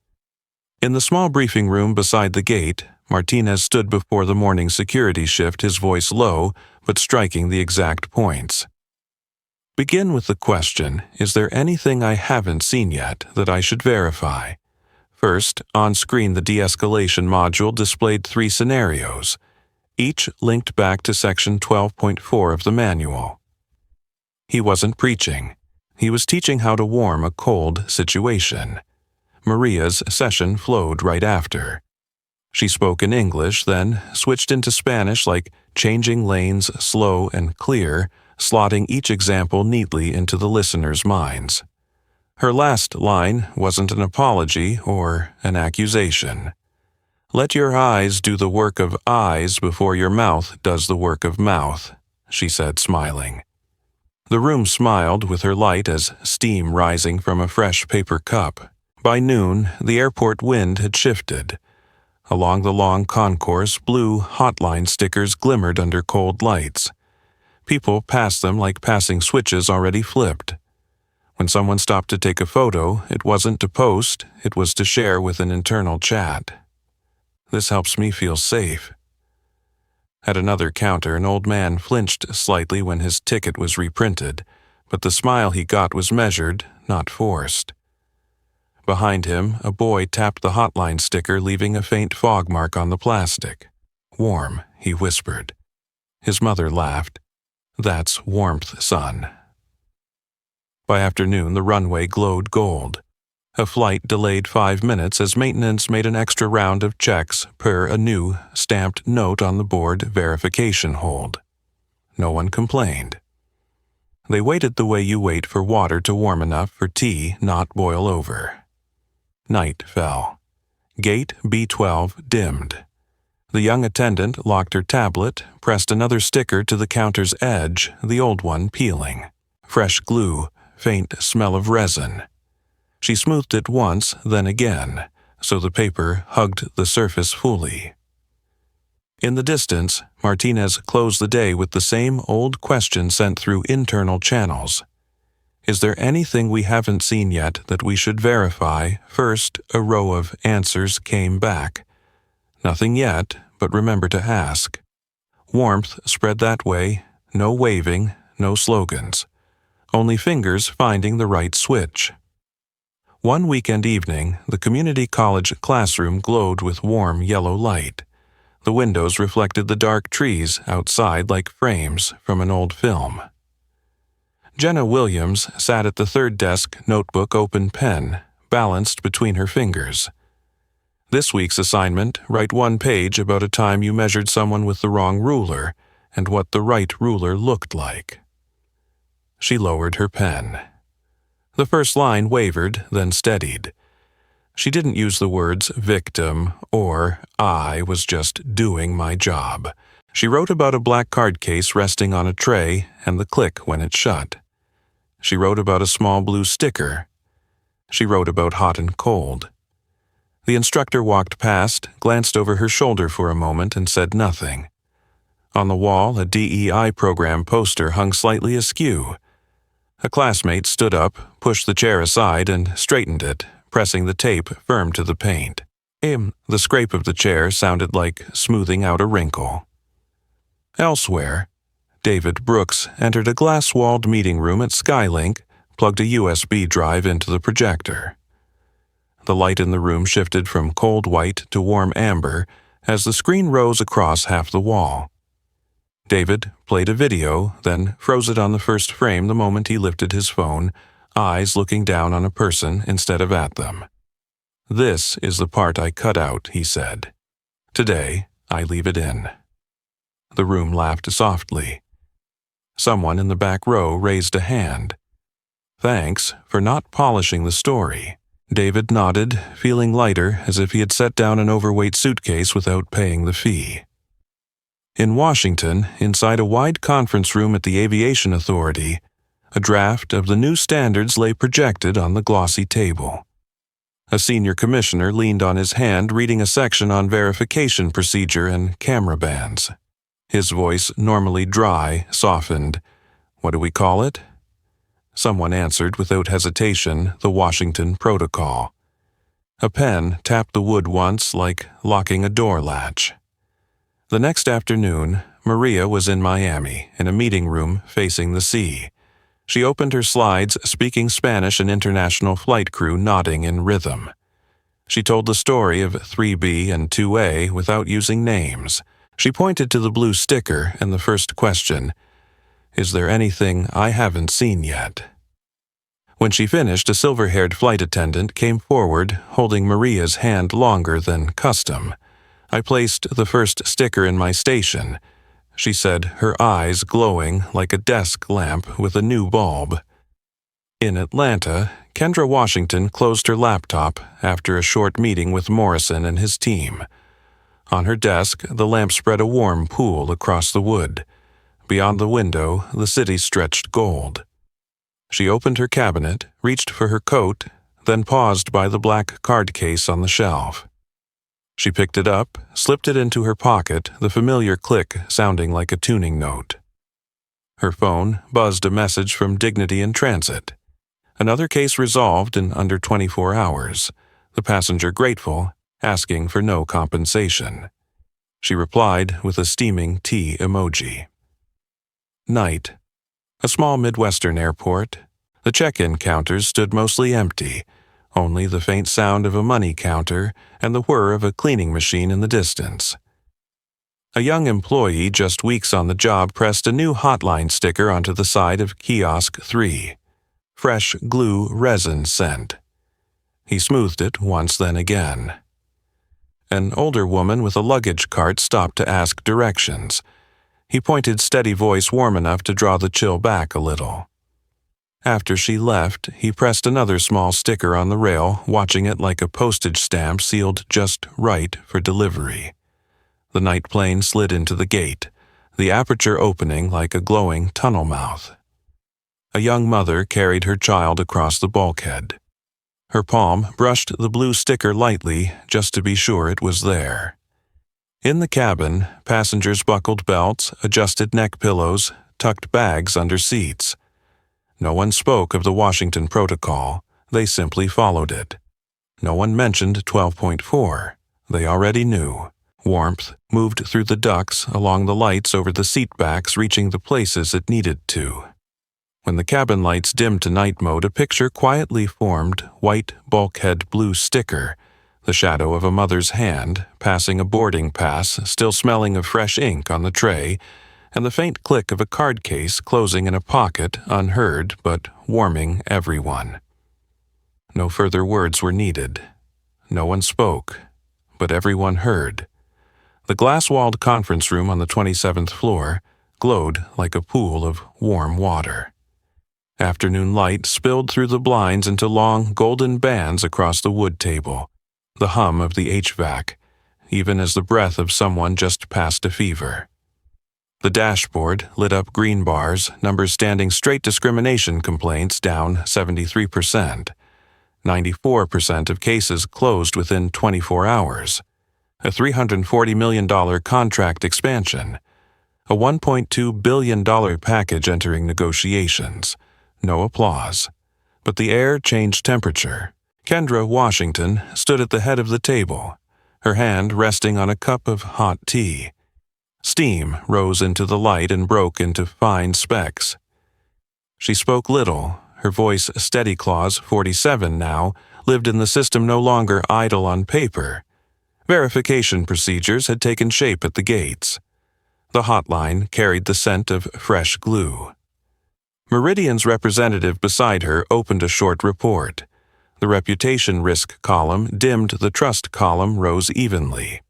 In the small briefing room beside the gate, Martinez stood before the morning security shift, his voice low, but striking the exact points. "Begin with the question, is there anything I haven't seen yet that I should verify?" First, on screen the de-escalation module displayed 3 scenarios, each linked back to section 12.4 of the manual. He wasn't preaching. He was teaching how to warm a cold situation. Maria's session flowed right after. She spoke in English, then switched into Spanish like changing lanes, slow and clear, slotting each example neatly into the listeners' minds. Her last line wasn't an apology or an accusation. "Let your eyes do the work of eyes before your mouth does the work of mouth," she said, smiling. The room smiled with her light as steam rising from a fresh paper cup. By noon, the airport wind had shifted. Along the long concourse, blue hotline stickers glimmered under cold lights. People passed them like passing switches already flipped. When someone stopped to take a photo, it wasn't to post, it was to share with an internal chat. "This helps me feel safe." At another counter, an old man flinched slightly when his ticket was reprinted, but the smile he got was measured, not forced. Behind him, a boy tapped the hotline sticker, leaving a faint fog mark on the plastic. "Warm," he whispered. His mother laughed. "That's warmth, son." By afternoon, the runway glowed gold. A flight delayed 5 minutes as maintenance made an extra round of checks per a new, stamped note on the board verification hold. No one complained. They waited the way you wait for water to warm enough for tea not boil over. Night fell. Gate B12 dimmed. The young attendant locked her tablet, pressed another sticker to the counter's edge, the old one peeling. Fresh glue, faint smell of resin. She smoothed it once, then again, so the paper hugged the surface fully. In the distance, Martinez closed the day with the same old question sent through internal channels. Is there anything we haven't seen yet that we should verify? First, a row of answers came back. Nothing yet, but remember to ask. Warmth spread that way, no waving, no slogans. Only fingers finding the right switch. One weekend evening, the community college classroom glowed with warm yellow light. The windows reflected the dark trees outside like frames from an old film. Jenna Williams sat at the third desk, notebook open pen, balanced between her fingers. This week's assignment, write one page about a time you measured someone with the wrong ruler and what the right ruler looked like. She lowered her pen. The first line wavered, then steadied. She didn't use the words victim or I was just doing my job. She wrote about a black card case resting on a tray and the click when it shut. She wrote about a small blue sticker. She wrote about hot and cold. The instructor walked past, glanced over her shoulder for a moment, and said nothing. On the wall, a DEI program poster hung slightly askew. A classmate stood up, pushed the chair aside, and straightened it, pressing the tape firm to the paint. The scrape of the chair sounded like smoothing out a wrinkle. Elsewhere, David Brooks entered a glass-walled meeting room at Skylink, plugged a USB drive into the projector. The light in the room shifted from cold white to warm amber as the screen rose across half the wall. David played a video, then froze it on the first frame the moment he lifted his phone, eyes looking down on a person instead of at them. "This is the part I cut out," he said. "Today, I leave it in." The room laughed softly. Someone in the back row raised a hand. "Thanks for not polishing the story." David nodded, feeling lighter, as if he had set down an overweight suitcase without paying the fee. In Washington, inside a wide conference room at the Aviation Authority, a draft of the new standards lay projected on the glossy table. A senior commissioner leaned on his hand, reading a section on verification procedure and camera bans. His voice, normally dry, softened. "What do we call it?" Someone answered without hesitation, the Washington Protocol. A pen tapped the wood once, like locking a door latch. The next afternoon, Maria was in Miami, in a meeting room facing the sea. She opened her slides, speaking Spanish and international flight crew nodding in rhythm. She told the story of 3B and 2A without using names. She pointed to the blue sticker and the first question, "Is there anything I haven't seen yet?" When she finished, a silver-haired flight attendant came forward, holding Maria's hand longer than custom. "I placed the first sticker in my station," she said, her eyes glowing like a desk lamp with a new bulb. In Atlanta, Kendra Washington closed her laptop after a short meeting with Morrison and his team. On her desk, the lamp spread a warm pool across the wood. Beyond the window, the city stretched gold. She opened her cabinet, reached for her coat, then paused by the black card case on the shelf. She picked it up, slipped it into her pocket, the familiar click sounding like a tuning note. Her phone buzzed a message from Dignity in Transit. Another case resolved in under 24 hours. The passenger grateful, asking for no compensation. She replied with a steaming tea emoji. Night. A small Midwestern airport. The check-in counters stood mostly empty, only the faint sound of a money counter and the whir of a cleaning machine in the distance. A young employee just weeks on the job pressed a new hotline sticker onto the side of Kiosk 3. Fresh glue resin scent. He smoothed it once, then again. An older woman with a luggage cart stopped to ask directions. He pointed, steady voice warm enough to draw the chill back a little. After she left, he pressed another small sticker on the rail, watching it like a postage stamp sealed just right for delivery. The night plane slid into the gate, the aperture opening like a glowing tunnel mouth. A young mother carried her child across the bulkhead. Her palm brushed the blue sticker lightly just to be sure it was there. In the cabin, passengers buckled belts, adjusted neck pillows, tucked bags under seats. No one spoke of the Washington Protocol. They simply followed it. No one mentioned 12.4. They already knew. Warmth moved through the ducts, along the lights over the seat backs, reaching the places it needed to. When the cabin lights dimmed to night mode, a picture quietly formed, white bulkhead blue sticker, the shadow of a mother's hand, passing a boarding pass, still smelling of fresh ink on the tray, and the faint click of a card case closing in a pocket, unheard but warming everyone. No further words were needed. No one spoke, but everyone heard. The glass-walled conference room on the 27th floor glowed like a pool of warm water. Afternoon light spilled through the blinds into long golden bands across the wood table, the hum of the HVAC, even as the breath of someone just past a fever. The dashboard lit up green bars, numbers standing straight. Discrimination complaints down 73%. 94% of cases closed within 24 hours. A $340 million contract expansion. A $1.2 billion package entering negotiations. No applause. But the air changed temperature. Kendra Washington stood at the head of the table, her hand resting on a cup of hot tea. Steam rose into the light and broke into fine specks. She spoke little. Her voice, steady claws, 47 now, lived in the system, no longer idle on paper. Verification procedures had taken shape at the gates. The hotline carried the scent of fresh glue. Meridian's representative beside her opened a short report. The reputation risk column dimmed, the trust column rose evenly.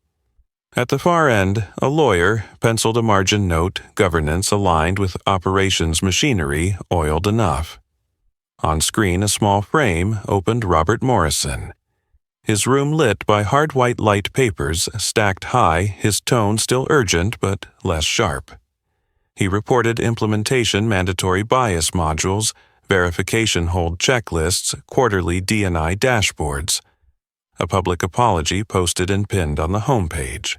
At the far end, a lawyer penciled a margin note, governance aligned with operations machinery oiled enough. On screen, a small frame opened Robert Morrison. His room lit by hard white light papers stacked high, his tone still urgent but less sharp. He reported implementation mandatory bias modules, verification hold checklists, quarterly D&I dashboards. A public apology posted and pinned on the homepage.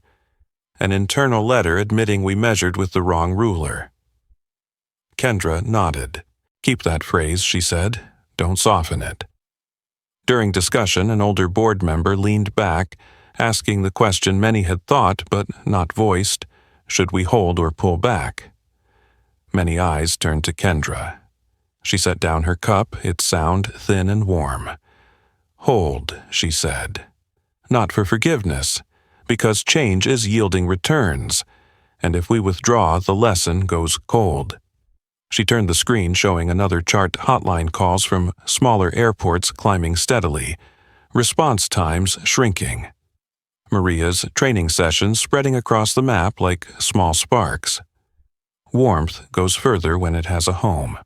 An internal letter admitting we measured with the wrong ruler. Kendra nodded. "Keep that phrase," she said. "Don't soften it." During discussion, an older board member leaned back, asking the question many had thought but not voiced: should we hold or pull back? Many eyes turned to Kendra. She set down her cup, its sound thin and warm. "Hold," she said. "Not for forgiveness, because change is yielding returns, and if we withdraw, the lesson goes cold." She turned the screen, showing another chart, hotline calls from smaller airports climbing steadily, response times shrinking. Maria's training sessions spreading across the map like small sparks. Warmth goes further when it has a home.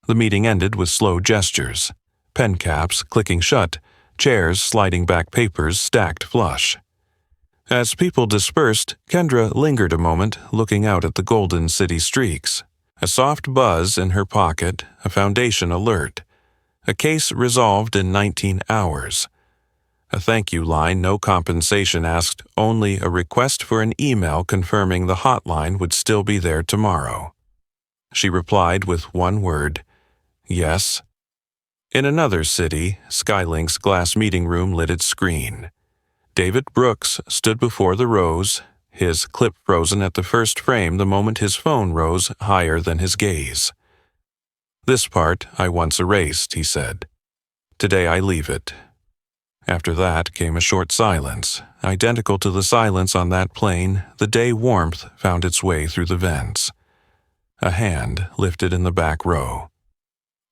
The meeting ended with slow gestures, pen caps clicking shut, chairs sliding back, papers stacked flush. As people dispersed, Kendra lingered a moment, looking out at the golden city streaks. A soft buzz in her pocket, a foundation alert. A case resolved in 19 hours. A thank you line, no compensation asked, only a request for an email confirming the hotline would still be there tomorrow. She replied with one word: yes. In another city, Skylink's glass meeting room lit its screen. David Brooks stood before the rows, his clip frozen at the first frame the moment his phone rose higher than his gaze. "This part I once erased," he said. "Today I leave it." After that came a short silence, identical to the silence on that plane the day warmth found its way through the vents. A hand lifted in the back row.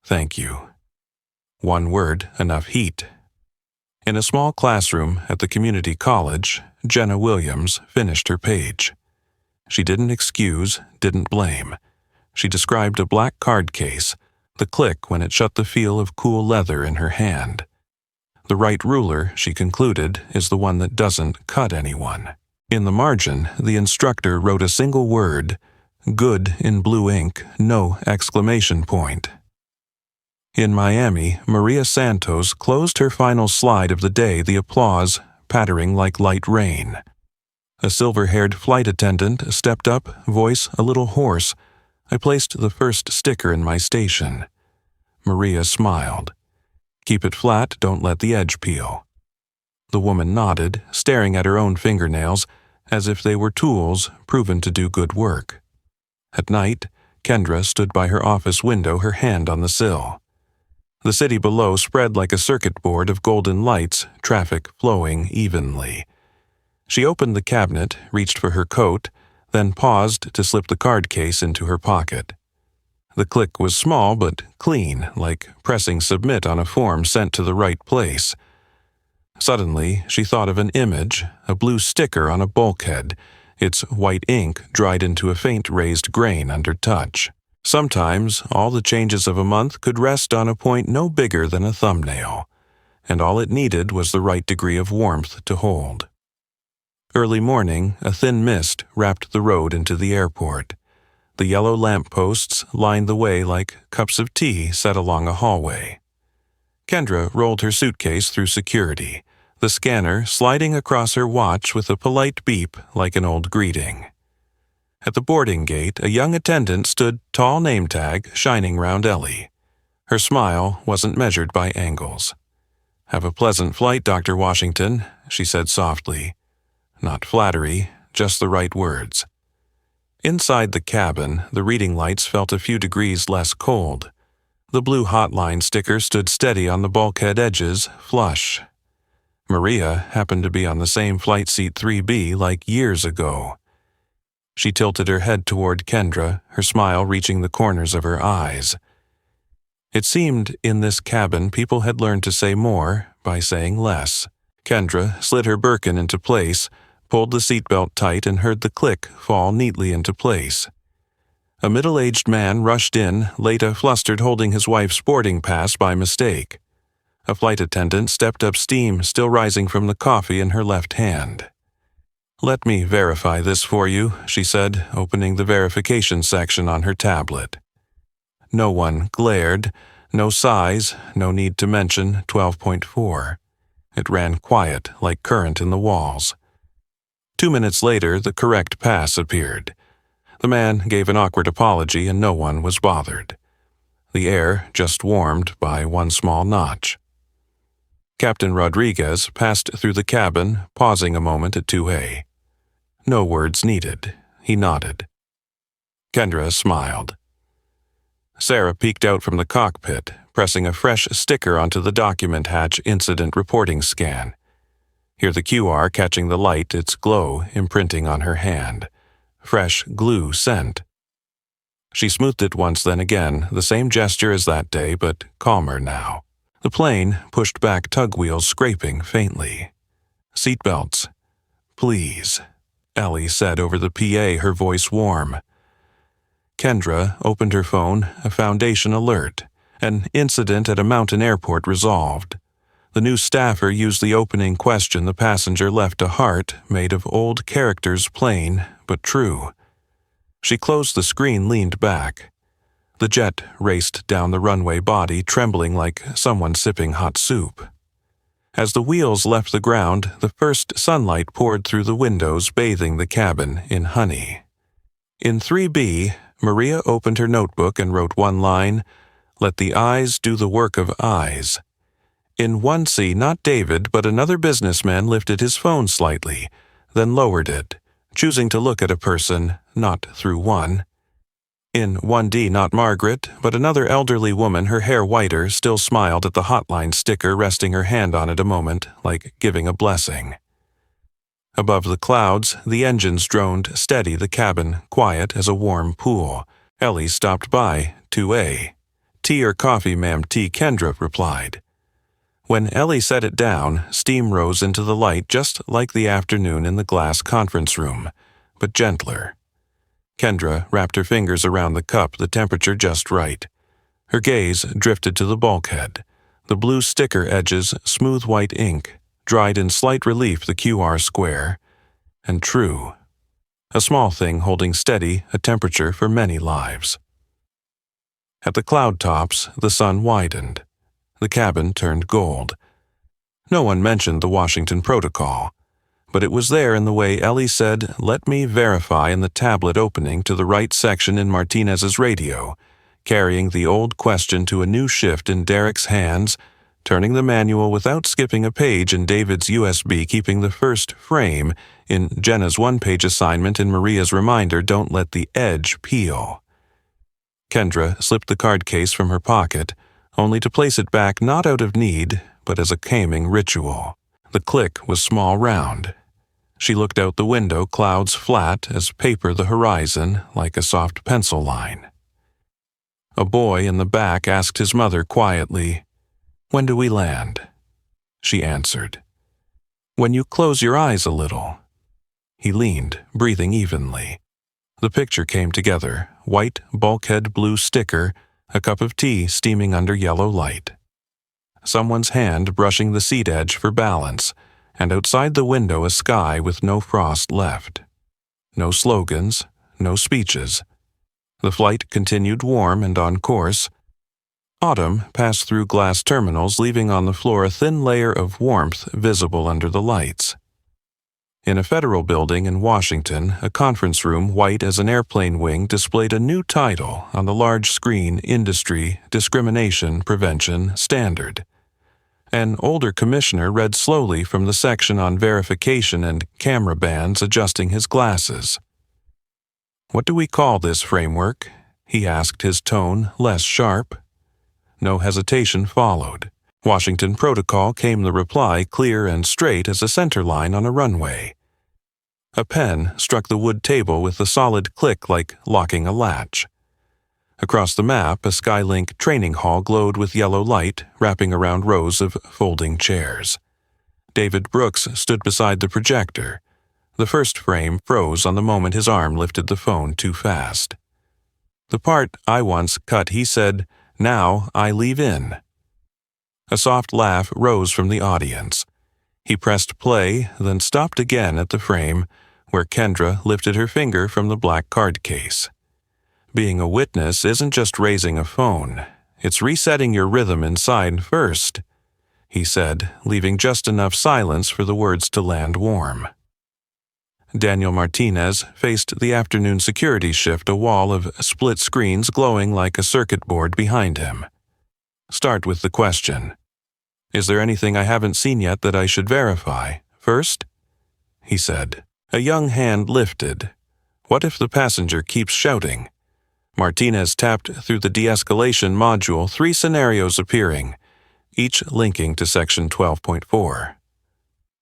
"Thank you." One word, enough heat. In a small classroom at the community college, Jenna Williams finished her page. She didn't excuse, didn't blame. She described a black card case, the click when it shut the feel of cool leather in her hand. The right ruler, she concluded, is the one that doesn't cut anyone. In the margin, the instructor wrote a single word, "Good," in blue ink, no exclamation point. In Miami, Maria Santos closed her final slide of the day, the applause pattering like light rain. A silver-haired flight attendant stepped up, voice a little hoarse. "I placed the first sticker in my station." Maria smiled. "Keep it flat, don't let the edge peel." The woman nodded, staring at her own fingernails, as if they were tools proven to do good work. At night, Kendra stood by her office window, her hand on the sill. The city below spread like a circuit board of golden lights, traffic flowing evenly. She opened the cabinet, reached for her coat, then paused to slip the card case into her pocket. The click was small but clean, like pressing submit on a form sent to the right place. Suddenly, she thought of an image, a blue sticker on a bulkhead, its white ink dried into a faint raised grain under touch. Sometimes, all the changes of a month could rest on a point no bigger than a thumbnail, and all it needed was the right degree of warmth to hold. Early morning, a thin mist wrapped the road into the airport. The yellow lampposts lined the way like cups of tea set along a hallway. Kendra rolled her suitcase through security, the scanner sliding across her watch with a polite beep like an old greeting. At the boarding gate, a young attendant stood, tall name tag shining round Ellie. Her smile wasn't measured by angles. "Have a pleasant flight, Dr. Washington," she said softly. Not flattery, just the right words. Inside the cabin, the reading lights felt a few degrees less cold. The blue hotline sticker stood steady on the bulkhead edges, flush. Maria happened to be on the same flight seat 3B like years ago. She tilted her head toward Kendra, her smile reaching the corners of her eyes. It seemed in this cabin people had learned to say more by saying less. Kendra slid her Birkin into place, pulled the seatbelt tight, and heard the click fall neatly into place. A middle-aged man rushed in, Leta flustered, holding his wife's boarding pass by mistake. A flight attendant stepped up, steam still rising from the coffee in her left hand. "Let me verify this for you," she said, opening the verification section on her tablet. No one glared, no sighs, no need to mention 12.4. It ran quiet like current in the walls. 2 minutes later, the correct pass appeared. The man gave an awkward apology and no one was bothered. The air just warmed by one small notch. Captain Rodriguez passed through the cabin, pausing a moment at 2A. No words needed. He nodded. Kendra smiled. Sarah peeked out from the cockpit, pressing a fresh sticker onto the document hatch incident reporting scan. Here the QR catching the light, its glow imprinting on her hand. Fresh glue scent. She smoothed it once, then again, the same gesture as that day, but calmer now. The plane pushed back, tug wheels scraping faintly. "Seatbelts. Please," Ellie said over the PA, her voice warm. Kendra opened her phone, a Foundation alert. An incident at a mountain airport resolved. The new staffer used the opening question the passenger left, a heart made of old characters, plain but true. She closed the screen, leaned back. The jet raced down the runway, body trembling like someone sipping hot soup. As the wheels left the ground, the first sunlight poured through the windows, bathing the cabin in honey. In 3B, Maria opened her notebook and wrote one line, "Let the eyes do the work of eyes." In 1C, not David, but another businessman lifted his phone slightly, then lowered it, choosing to look at a person not through one. In 1D, not Margaret, but another elderly woman, her hair whiter, still smiled at the hotline sticker, resting her hand on it a moment, like giving a blessing. Above the clouds, the engines droned steady, the cabin quiet as a warm pool. Ellie stopped by, 2A. "Tea or coffee, ma'am?" T. Kendra replied. When Ellie set it down, steam rose into the light just like the afternoon in the glass conference room, but gentler. Kendra wrapped her fingers around the cup, the temperature just right. Her gaze drifted to the bulkhead. The blue sticker edges, smooth white ink, dried in slight relief the QR square, and true. A small thing holding steady a temperature for many lives. At the cloud tops, the sun widened. The cabin turned gold. No one mentioned the Washington Protocol, but it was there in the way Ellie said, "Let me verify," in the tablet opening to the right section in Martinez's radio, carrying the old question to a new shift in Derek's hands, turning the manual without skipping a page in David's USB, keeping the first frame in Jenna's one-page assignment, in Maria's reminder, "Don't let the edge peel." Kendra slipped the card case from her pocket, only to place it back not out of need, but as a calming ritual. The click was small round. She looked out the window, clouds flat as paper, the horizon like a soft pencil line. A boy in the back asked his mother quietly, "When do we land?" She answered, "When you close your eyes a little." He leaned, breathing evenly. The picture came together, white bulkhead blue sticker, a cup of tea steaming under yellow light. Someone's hand brushing the seat edge for balance, and outside the window a sky with no frost left. No slogans, no speeches. The flight continued warm and on course. Autumn passed through glass terminals, leaving on the floor a thin layer of warmth visible under the lights. In a federal building in Washington, a conference room white as an airplane wing displayed a new title on the large screen: Industry Discrimination Prevention Standard. An older commissioner read slowly from the section on verification and camera bans, adjusting his glasses. "What do we call this framework?" he asked, his tone less sharp. No hesitation followed. "Washington Protocol," came the reply, clear and straight as a center line on a runway. A pen struck the wood table with a solid click like locking a latch. Across the map, a Skylink training hall glowed with yellow light, wrapping around rows of folding chairs. David Brooks stood beside the projector. The first frame froze on the moment his arm lifted the phone too fast. "The part I once cut," he said, "now I leave in." A soft laugh rose from the audience. He pressed play, then stopped again at the frame where Kendra lifted her finger from the black card case. Being a witness isn't just raising a phone. It's resetting your rhythm inside first, he said, leaving just enough silence for the words to land warm. Daniel Martinez faced the afternoon security shift, a wall of split screens glowing like a circuit board behind him. "Start with the question. Is there anything I haven't seen yet that I should verify first?" he said. A young hand lifted. "What if the passenger keeps shouting?" Martinez tapped through the de-escalation module, 3 scenarios appearing, each linking to Section 12.4.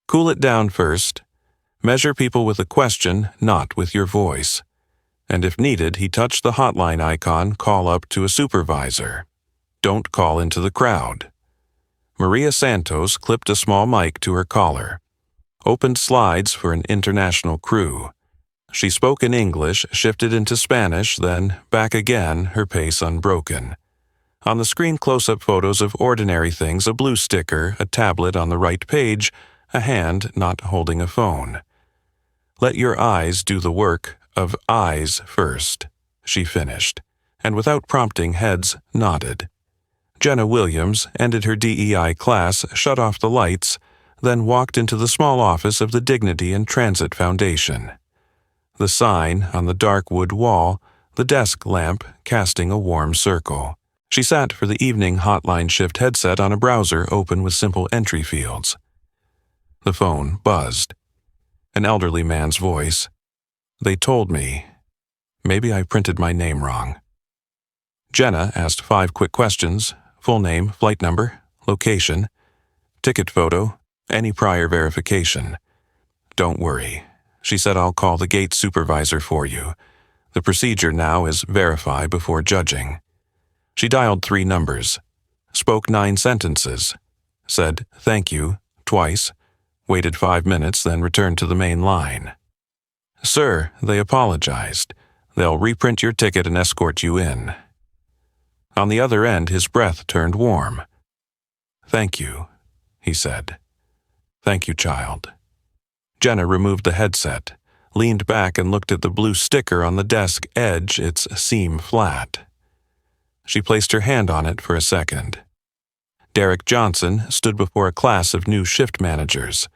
Cool it down first. Measure people with a question, not with your voice. And if needed, he touched the hotline icon, call up to a supervisor. Don't call into the crowd. Maria Santos clipped a small mic to her collar. Opened slides for an international crew. She spoke in English, shifted into Spanish, then back again, her pace unbroken. On the screen, close-up photos of ordinary things, a blue sticker, a tablet on the right page, a hand not holding a phone. "Let your eyes do the work of eyes first," she finished, and without prompting, heads nodded. Jenna Williams ended her DEI class, shut off the lights, then walked into the small office of the Dignity and Transit Foundation. The sign on the dark wood wall, the desk lamp casting a warm circle. She sat for the evening hotline shift headset on a browser open with simple entry fields. The phone buzzed. An elderly man's voice. "They told me." Maybe I printed my name wrong. Jenna asked 5 quick questions: full name, flight number, location, ticket photo, any prior verification. Don't worry. She said, I'll call the gate supervisor for you. The procedure now is verify before judging. She dialed 3 numbers, spoke 9 sentences, said thank you twice, waited 5 minutes, then returned to the main line. Sir, they apologized. They'll reprint your ticket and escort you in. On the other end, his breath turned warm. Thank you, he said. Thank you, child. Jenna removed the headset, leaned back and looked at the blue sticker on the desk edge, its seam flat. She placed her hand on it for a second. Derek Johnson stood before a class of new shift managers.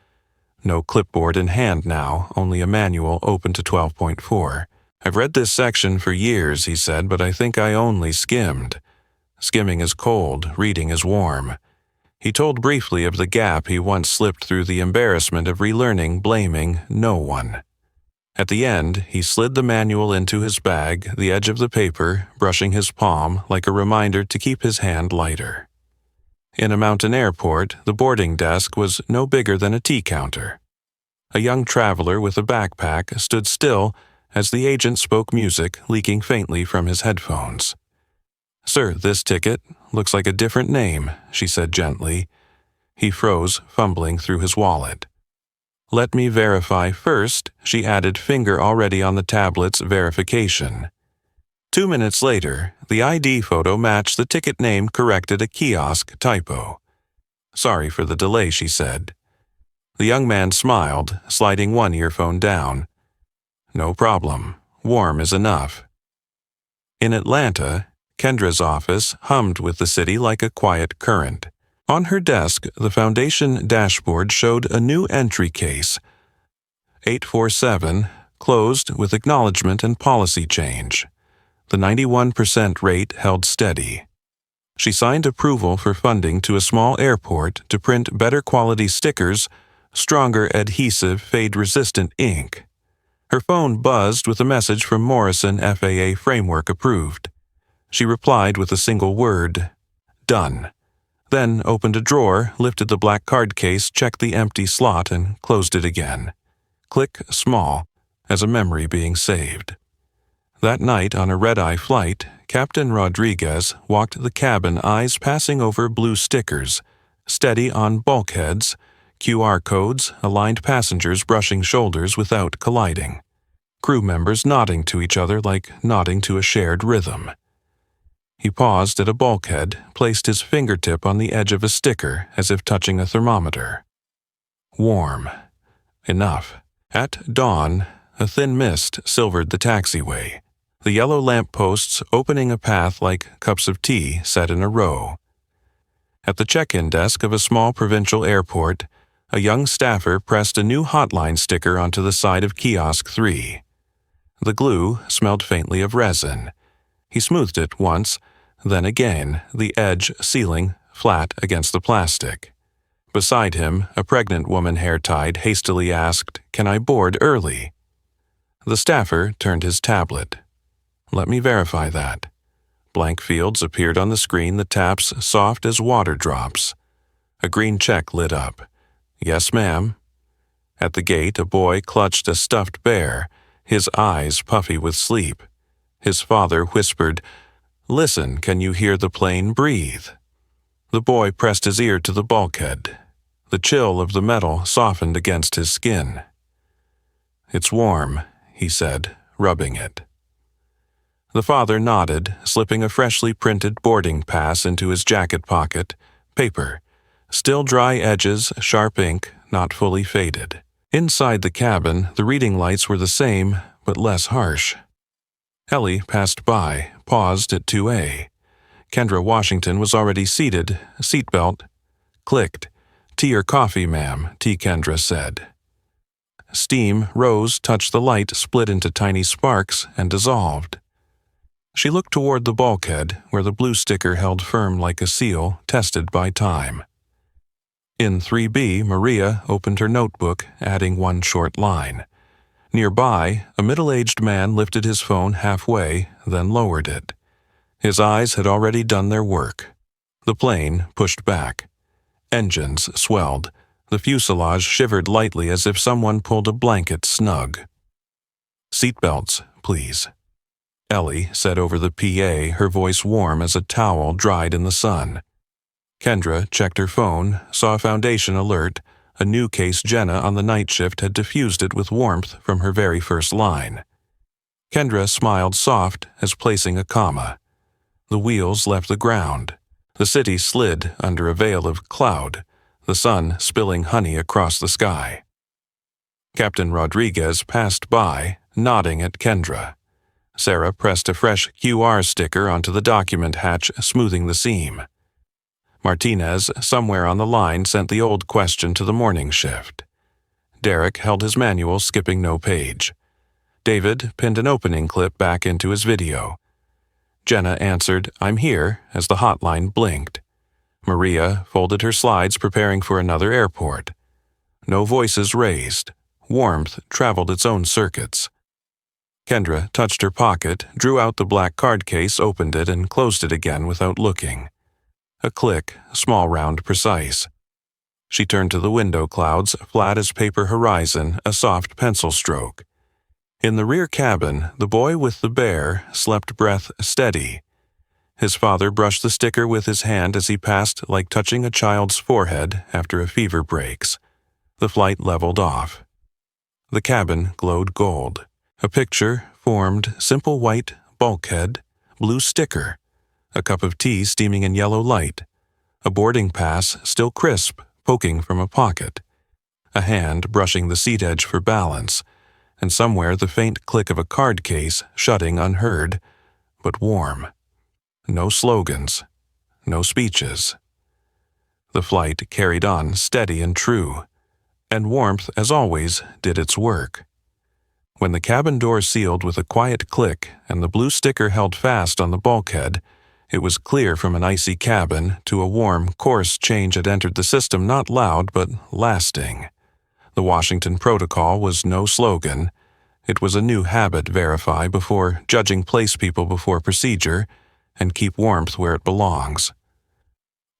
No clipboard in hand now, only a manual open to 12.4. I've read this section for years, he said, but I think I only skimmed. Skimming is cold, reading is warm. He told briefly of the gap he once slipped through, the embarrassment of relearning, blaming no one. At the end, he slid the manual into his bag, the edge of the paper brushing his palm like a reminder to keep his hand lighter. In a mountain airport, the boarding desk was no bigger than a tea counter. A young traveler with a backpack stood still as the agent spoke music leaking faintly from his headphones. Sir, this ticket looks like a different name, she said gently. He froze, fumbling through his wallet. Let me verify first, she added, finger already on the tablet's verification. 2 minutes later, the ID photo matched the ticket name, corrected a kiosk typo. Sorry for the delay, she said. The young man smiled, sliding one earphone down. No problem. Warm is enough. In Atlanta, Kendra's office hummed with the city like a quiet current. On her desk, the foundation dashboard showed a new entry case. 847, closed with acknowledgement and policy change. The 91% rate held steady. She signed approval for funding to a small airport to print better quality stickers, stronger adhesive, fade-resistant ink. Her phone buzzed with a message from Morrison, FAA framework approved. She replied with a single word, done. Then opened a drawer, lifted the black card case, checked the empty slot, and closed it again. Click small, as a memory being saved. That night on a red-eye flight, Captain Rodriguez walked the cabin, eyes passing over blue stickers, steady on bulkheads, QR codes, aligned passengers brushing shoulders without colliding. Crew members nodding to each other like nodding to a shared rhythm. He paused at a bulkhead, placed his fingertip on the edge of a sticker as if touching a thermometer. Warm. Enough. At dawn, a thin mist silvered the taxiway, the yellow lampposts opening a path like cups of tea set in a row. At the check-in desk of a small provincial airport, a young staffer pressed a new hotline sticker onto the side of kiosk 3. The glue smelled faintly of resin. He smoothed it once, then again, the edge sealing flat against the plastic. Beside him, a pregnant woman, hair tied, hastily asked, "Can I board early?" The staffer turned his tablet. Let me verify that. Blank fields appeared on the screen, the taps soft as water drops. A green check lit up. Yes, ma'am. At the gate, a boy clutched a stuffed bear, his eyes puffy with sleep. His father whispered, "Listen, can you hear the plane breathe?" The boy pressed his ear to the bulkhead. The chill of the metal softened against his skin. It's warm, he said, rubbing it. The father nodded, slipping a freshly printed boarding pass into his jacket pocket. Paper. Still dry edges, sharp ink, not fully faded. Inside the cabin, the reading lights were the same, but less harsh. Ellie passed by, paused at 2A. Kendra Washington was already seated, seatbelt. Clicked. "Tea or coffee, ma'am," T. Kendra said. Steam rose, touched the light, split into tiny sparks, and dissolved. She looked toward the bulkhead, where the blue sticker held firm like a seal, tested by time. In 3B, Maria opened her notebook, adding one short line. Nearby, a middle-aged man lifted his phone halfway, then lowered it. His eyes had already done their work. The plane pushed back. Engines swelled. The fuselage shivered lightly as if someone pulled a blanket snug. "Seatbelts, please," Ellie said over the PA, her voice warm as a towel dried in the sun. Kendra checked her phone, saw a Foundation alert. A new case Jenna on the night shift had diffused it with warmth from her very first line. Kendra smiled soft as placing a comma. The wheels left the ground. The city slid under a veil of cloud, the sun spilling honey across the sky. Captain Rodriguez passed by, nodding at Kendra. Sarah pressed a fresh QR sticker onto the document hatch, smoothing the seam. Martinez, somewhere on the line, sent the old question to the morning shift. Derek held his manual, skipping no page. David pinned an opening clip back into his video. Jenna answered, "I'm here," as the hotline blinked. Maria folded her slides, preparing for another airport. No voices raised. Warmth traveled its own circuits. Kendra touched her pocket, drew out the black card case, opened it, and closed it again without looking. A click, small, round, precise. She turned to the window clouds, flat as paper horizon, a soft pencil stroke. In the rear cabin, the boy with the bear slept, breath steady. His father brushed the sticker with his hand as he passed, like touching a child's forehead after a fever breaks. The flight leveled off. The cabin glowed gold. A picture formed, simple white, bulkhead, blue sticker. A cup of tea steaming in yellow light. A boarding pass, still crisp, poking from a pocket. A hand brushing the seat edge for balance, and somewhere the faint click of a card case shutting unheard, but warm. No slogans, no speeches. The flight carried on steady and true, and warmth, as always, did its work. When the cabin door sealed with a quiet click and the blue sticker held fast on the bulkhead, it was clear from an icy cabin to a warm course change had entered the system, not loud but lasting. The Washington Protocol was no slogan. It was a new habit: verify before judging, place people before procedure, and keep warmth where it belongs.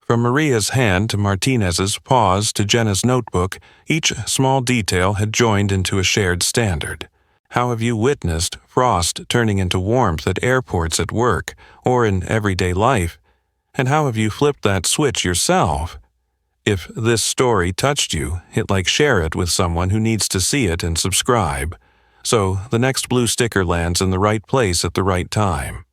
From Maria's hand to Martinez's pause to Jenna's notebook, each small detail had joined into a shared standard. How have you witnessed frost turning into warmth at airports, at work, or in everyday life? And how have you flipped that switch yourself? If this story touched you, hit like, share it with someone who needs to see it, and subscribe, so the next blue sticker lands in the right place at the right time.